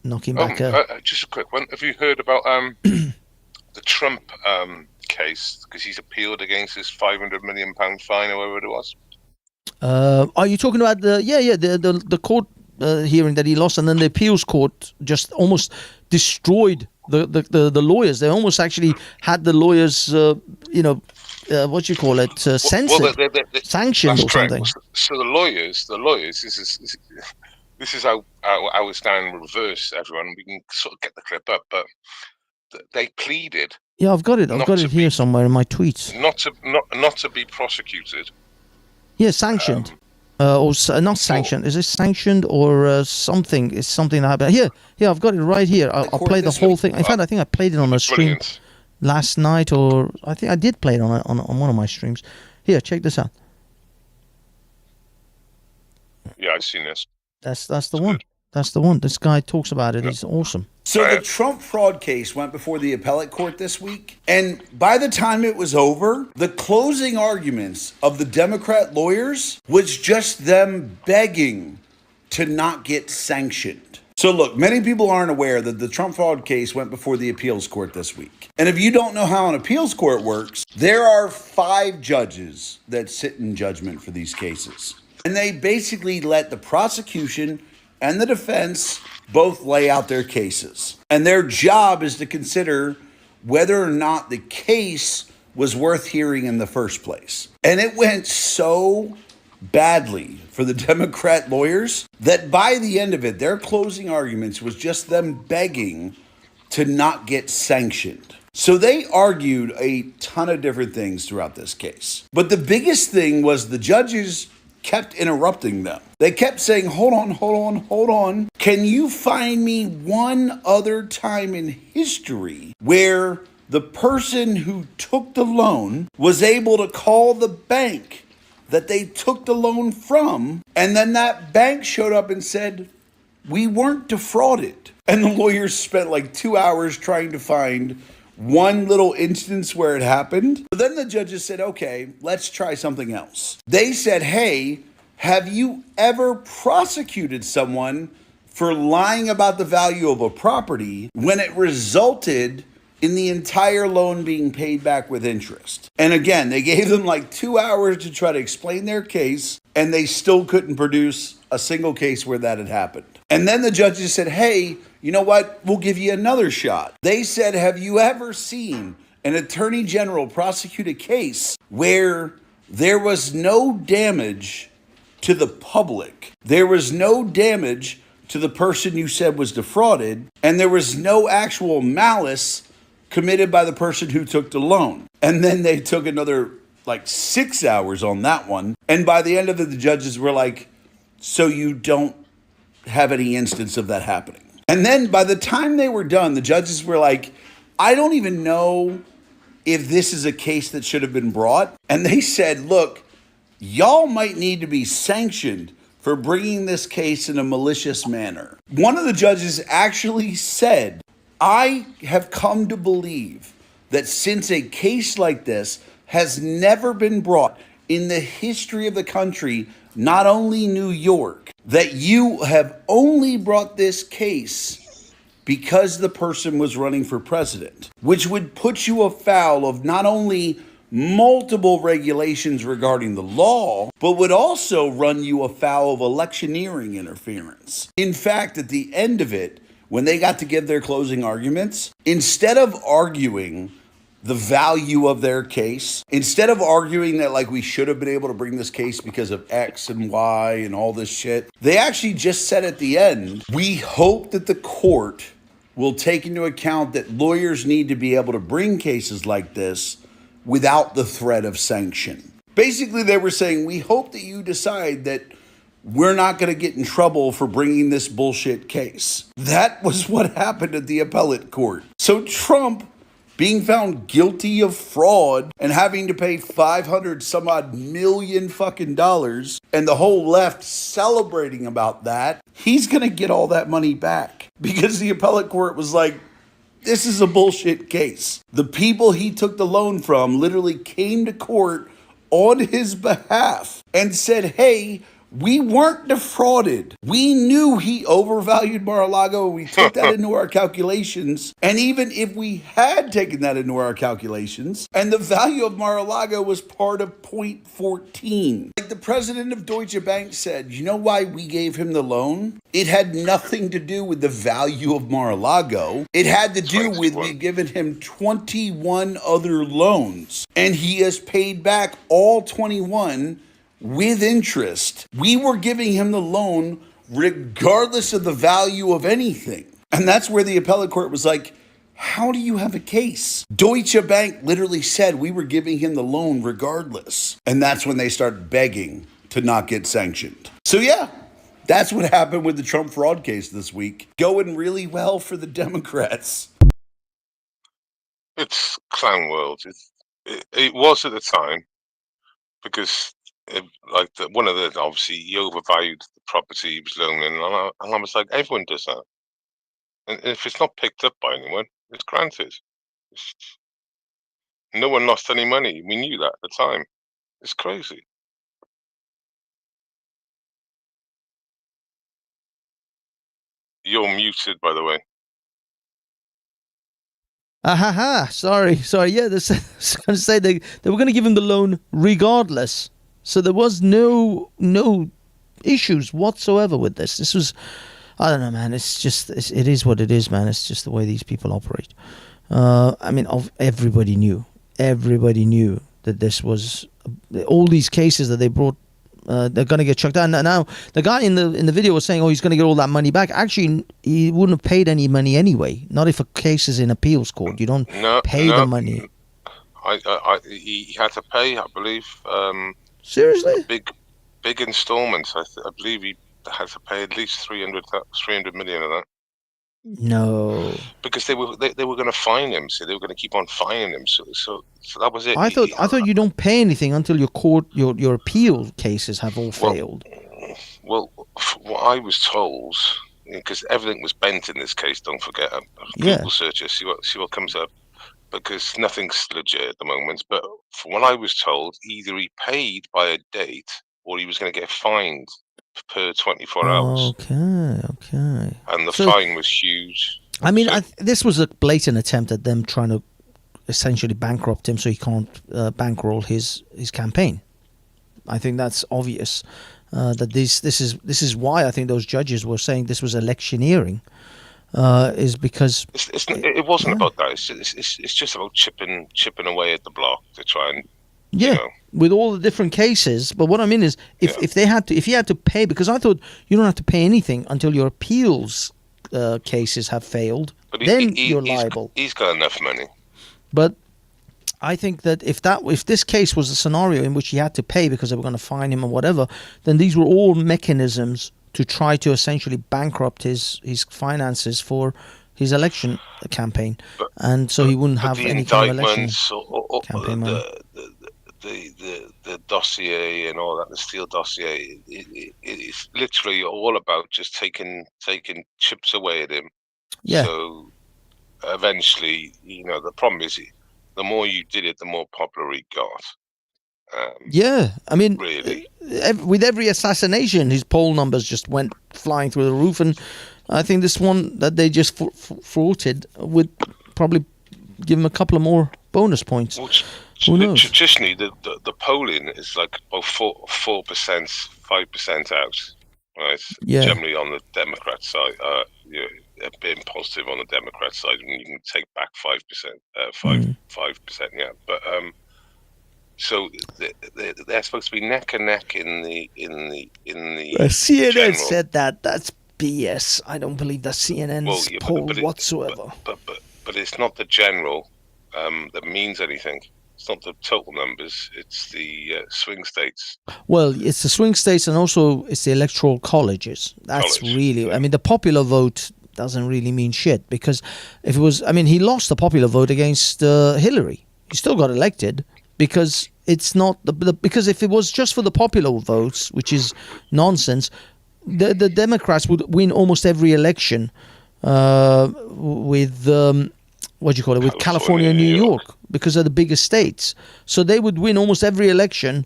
A: knocking back her.
K: Just a quick one. Have you heard about the Trump case? Because he's appealed against his £500 million fine or whatever it was.
A: Are you talking about the court hearing that he lost, and then the appeals court just almost destroyed the lawyers? They almost actually had the lawyers, what do you call it, censored, sanctioned or something.
K: So the lawyers. This is how it's now in reverse. Everyone, we can sort of get the clip up, but they pleaded.
A: Yeah, I've got it. I've got it here somewhere in my tweets.
K: Not to be prosecuted.
A: Yeah, sanctioned. Not sanctioned. Is it sanctioned or something? It's something that happened. Here, I've got it right here. I'll play the whole thing. In fact, I think I played it on a stream last night, or I think I did play it on one of my streams. Here, check this out.
K: I've seen this.
A: That's the one. That's the one. This guy talks about it. It's awesome.
C: So the Trump fraud case went before the appellate court this week, and by the time it was over, the closing arguments of the Democrat lawyers was just them begging to not get sanctioned. So look, many people aren't aware that the Trump fraud case went before the appeals court this week. And if you don't know how an appeals court works, there are 5 judges that sit in judgment for these cases. And they basically let the prosecution and the defense both lay out their cases. And their job is to consider whether or not the case was worth hearing in the first place. And it went so badly for the Democrat lawyers that by the end of it, their closing arguments was just them begging to not get sanctioned. So they argued a ton of different things throughout this case. But the biggest thing was the judges kept interrupting them. They kept saying, hold on. Can you find me one other time in history where the person who took the loan was able to call the bank that they took the loan from, and then that bank showed up and said, we weren't defrauded? And the lawyers spent like 2 hours trying to find one little instance where it happened. But then the judges said, okay, let's try something else. They said, hey, have you ever prosecuted someone for lying about the value of a property when it resulted in the entire loan being paid back with interest? And again, they gave them like 2 hours to try to explain their case, and they still couldn't produce a single case where that had happened. And then the judges said, hey, you know what? We'll give you another shot. They said, have you ever seen an attorney general prosecute a case where there was no damage to the public? There was no damage to the person you said was defrauded, and there was no actual malice committed by the person who took the loan. And then they took another like 6 hours on that one. And by the end of it, the judges were like, so you don't have any instance of that happening? And then by the time they were done, the judges were like, I don't even know if this is a case that should have been brought. And they said, look, y'all might need to be sanctioned for bringing this case in a malicious manner. One of the judges actually said, I have come to believe that since a case like this has never been brought in the history of the country, not only New York, that you have only brought this case because the person was running for president, which would put you afoul of not only multiple regulations regarding the law, but would also run you afoul of electioneering interference. In fact, at the end of it, when they got to give their closing arguments, instead of arguing the value of their case, instead of arguing that like we should have been able to bring this case because of X and Y and all this shit, they actually just said at the end, we hope that the court will take into account that lawyers need to be able to bring cases like this without the threat of sanction. Basically, they were saying, we hope that you decide that we're not going to get in trouble for bringing this bullshit case. That was what happened at the appellate court. So Trump being found guilty of fraud and having to pay 500 some odd million fucking dollars, and the whole left celebrating about that, he's going to get all that money back because the appellate court was like, this is a bullshit case. The people he took the loan from literally came to court on his behalf and said, hey, we weren't defrauded. We knew he overvalued Mar-a-Lago. We took that into our calculations. And even if we had taken that into our calculations, and the value of Mar-a-Lago was part of 0.14. Like the president of Deutsche Bank said, you know why we gave him the loan? It had nothing to do with the value of Mar-a-Lago. It had to do with we've given him 21 other loans. And he has paid back all 21 with interest. We were giving him the loan regardless of the value of anything. And that's where the appellate court was like, how do you have a case? Deutsche Bank literally said we were giving him the loan regardless. And that's when they started begging to not get sanctioned. So yeah, that's what happened with the Trump fraud case this week. Going really well for the Democrats.
K: It's clown world. It was at the time, because one of the, obviously he overvalued the property he was loaning, and I was like, everyone does that. And if it's not picked up by anyone, it's granted. No one lost any money. We knew that at the time. It's crazy. You're muted, by the way.
A: Sorry. Yeah, I was going to say they were going to give him the loan regardless. So there was no issues whatsoever with this. This was, I don't know, man. It's just, it is what it is, man. It's just the way these people operate. I mean, everybody knew that this was, all these cases that they brought, they're going to get chucked down. Now, the guy in the video was saying, he's going to get all that money back. Actually, he wouldn't have paid any money anyway. Not if a case is in appeals court. You don't pay the money.
K: He had to pay, I believe.
A: Seriously?
K: Big installments. I believe he had to pay at least 300 million of that.
A: No.
K: Because they were going to fine him, so they were going to keep on fining him. So that was it.
A: I thought you don't pay anything until your appeal cases have all failed.
K: Well, what I was told, because everything was bent in this case. Don't forget. Google search it, see what comes up, because nothing's legit at the moment. But from what I was told, either he paid by a date or he was going to get fined per 24 hours.
A: Okay.
K: And the fine was huge.
A: I mean, this was a blatant attempt at them trying to essentially bankrupt him so he can't bankroll his campaign. I think that's obvious. That this is why I think those judges were saying this was electioneering. Is because
K: it wasn't about that. It's just about chipping away at the block to try and
A: with all the different cases. But what I mean is, if he had to pay, because I thought you don't have to pay anything until your appeals cases have failed.
K: But
A: then you're liable.
K: He's got enough money.
A: But I think that if this case was a scenario in which he had to pay because they were going to fine him or whatever, then these were all mechanisms to try to essentially bankrupt his finances for his election campaign, and so he wouldn't have any kind of election campaign money.
K: The dossier and all that, the Steele dossier, it's literally all about just taking chips away at him.
A: Yeah.
K: So eventually, the problem is, the more you did it, the more popular he got.
A: I mean,
K: really,
A: with every assassination, his poll numbers just went flying through the roof, and I think this one that they just thwarted would probably give him a couple of more bonus points. Who knows?
K: Traditionally, the polling is like about 4%, 5% out, right?
A: Yeah.
K: Generally on the Democrat side, being positive on the Democrat side, and you can take back 5%, 5%, yeah. But so they're supposed to be neck and neck in the
A: CNN
K: general.
A: said that. That's BS. I don't believe that CNN's poll whatsoever.
K: But it's not the general that means anything. It's not the total numbers. It's the swing states.
A: Well, it's the swing states, and also it's the electoral colleges. That's really. I mean, the popular vote doesn't really mean shit, because if it was, I mean, he lost the popular vote against Hillary. He still got elected because it's not because if it was just for the popular votes, which is nonsense, the Democrats would win almost every election with with California and New York, because they're the biggest states. So they would win almost every election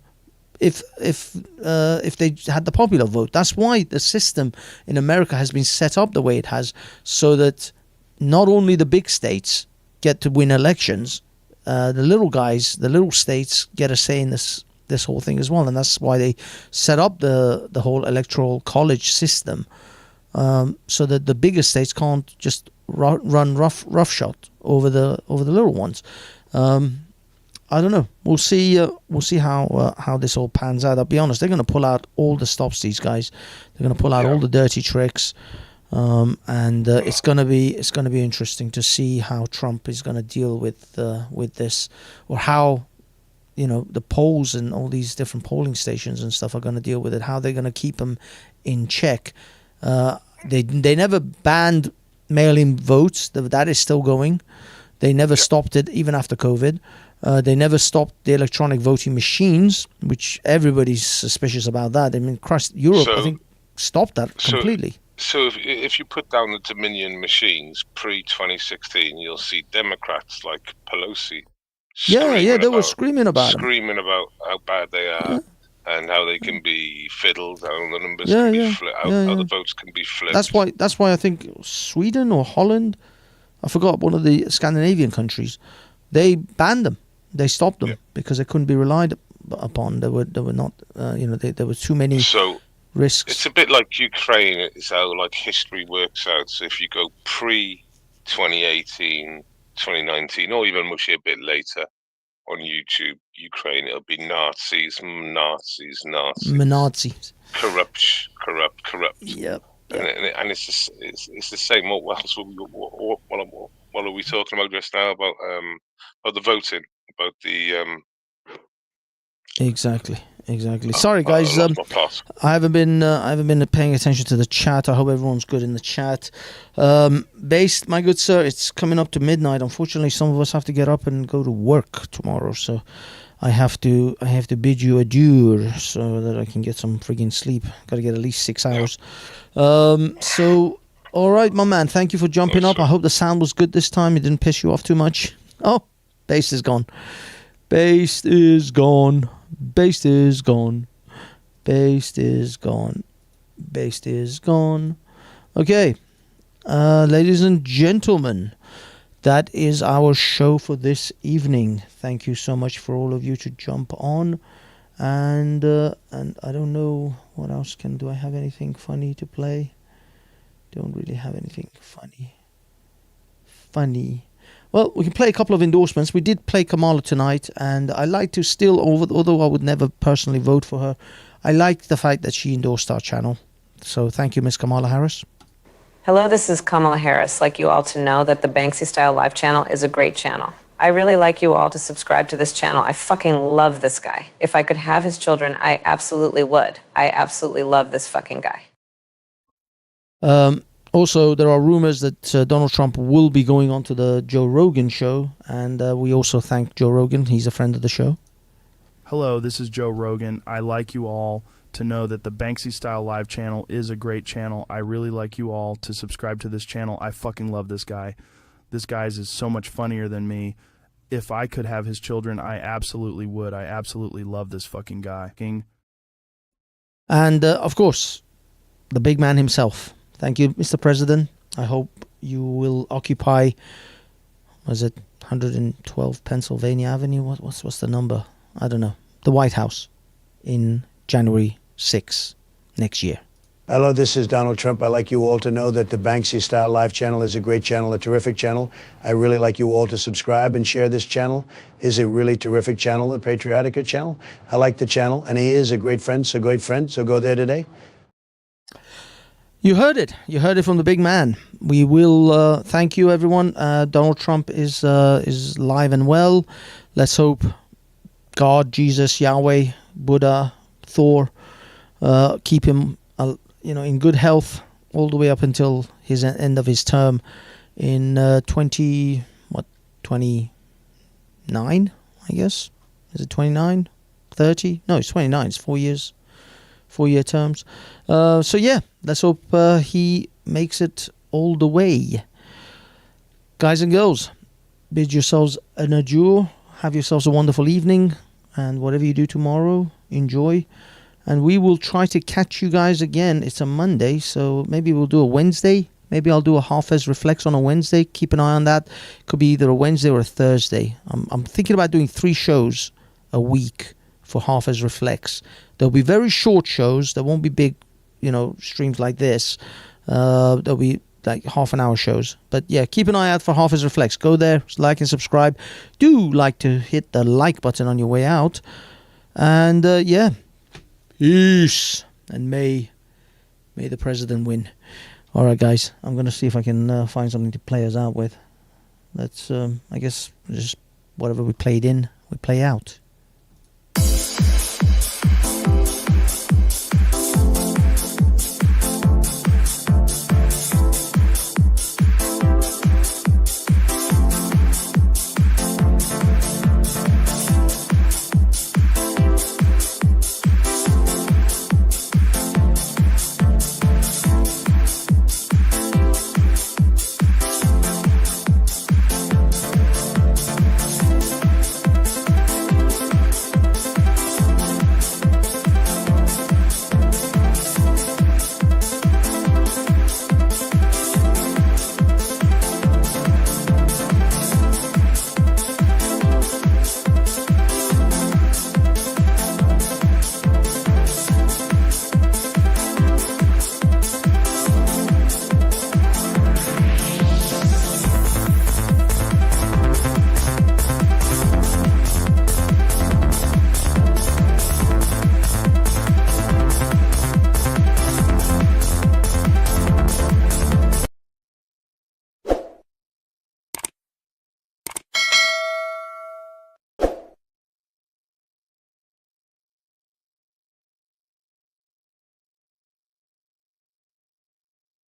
A: if they had the popular vote. That's why the system in America has been set up the way it has, so that not only the big states get to win elections, the little guys, the little states get a say in this whole thing as well. And that's why they set up the whole electoral college system, so that the bigger states can't just run roughshod over the little ones. I don't know. We'll see how this all pans out. I'll be honest, they're going to pull out all the stops. These guys, they're going to pull out all the dirty tricks, and it's going to be interesting to see how Trump is going to deal with this, or how the polls and all these different polling stations and stuff are going to deal with it. How they're going to keep them in check. They never banned mail-in votes. That is still going. They never stopped it, even after COVID. They never stopped the electronic voting machines, which everybody's suspicious about that. I mean, Christ, Europe, I think, stopped that completely.
K: So if you put down the Dominion machines pre-2016, you'll see Democrats like Pelosi.
A: They were screaming about them.
K: Screaming about how bad they are and how they can be fiddled, how the numbers can be flipped, how the votes can be flipped.
A: That's why I think Sweden or Holland, I forgot, one of the Scandinavian countries, they banned them. They stopped them because they couldn't be relied upon. They were not, there were too many risks.
K: It's a bit like Ukraine. It's how like history works out. So if you go pre-2018, 2019, or even much a bit later on YouTube, Ukraine, it'll be Nazis. Corrupt.
A: Yep.
K: And it's the same. What else? What are we talking about just now about the voting? About the
A: Exactly. Sorry, guys. I haven't been paying attention to the chat. I hope everyone's good in the chat. Based, my good sir, it's coming up to midnight. Unfortunately, some of us have to get up and go to work tomorrow, so I have to bid you adieu so that I can get some friggin' sleep. Got to get at least 6 hours. So, all right, my man. Thank you for jumping up. I hope the sound was good this time. It didn't piss you off too much. Oh, Based is gone. Based is gone. Based is gone. Based is gone. Based is gone. Okay. Ladies and gentlemen, that is our show for this evening. Thank you so much for all of you to jump on. And I don't know what else do I have anything funny to play? Don't really have anything funny. Well, we can play a couple of endorsements. We did play Kamala tonight, and I like to still, although I would never personally vote for her, I like the fact that she endorsed our channel. So thank you, Miss Kamala Harris.
B: Hello, this is Kamala Harris. Like you all to know that the Banksy Style Live channel is a great channel. I really like you all to subscribe to this channel. I fucking love this guy. If I could have his children, I absolutely would. I absolutely love this fucking guy.
A: Also, there are rumors that Donald Trump will be going on to the Joe Rogan show, and we also thank Joe Rogan. He's a friend of the show.
V: Hello, this is Joe Rogan. I like you all to know that the Banksy Style Live channel is a great channel. I really like you all to subscribe to this channel. I fucking love this guy. This guy's is so much funnier than me. If I could have his children, I absolutely would. I absolutely love this fucking guy.
A: And, of course, the big man himself. Thank you, Mr. President. I hope you will occupy, was it 112 Pennsylvania Avenue? What's the number? I don't know. The White House in January 6 next year.
D: Hello, this is Donald Trump. I'd like you all to know that the Banksy Style Live channel is a great channel, a terrific channel. I really like you all to subscribe and share this channel. It's a really terrific channel, the Patriotica channel. I like the channel, and he is a great friend, so go there today.
A: You heard it. You heard it from the big man. We will thank you, everyone. Donald Trump is live and well. Let's hope God, Jesus, Yahweh, Buddha, Thor keep him, in good health all the way up until his end of his term in 29? I guess. Is it 29? 30? No, it's 29. It's 4 years. 4-year terms. So yeah, let's hope he makes it all the way. Guys and girls, bid yourselves an adieu. Have yourselves a wonderful evening, and whatever you do tomorrow, enjoy. And we will try to catch you guys again. It's a Monday, so maybe we'll do a Wednesday. Maybe I'll do a Hafez Reflects on a Wednesday. Keep an eye on that. Could be either a Wednesday or a Thursday. I'm thinking about doing 3 shows a week for Hafez Reflects. There'll be very short shows. There won't be big, streams like this. There'll be like half-an-hour shows. But yeah, keep an eye out for Hafez Reflects. Go there, like and subscribe. Do like to hit the like button on your way out. And yeah, peace. And may the president win. All right, guys. I'm going to see if I can find something to play us out with. Let's, I guess, just whatever we played in, we play out.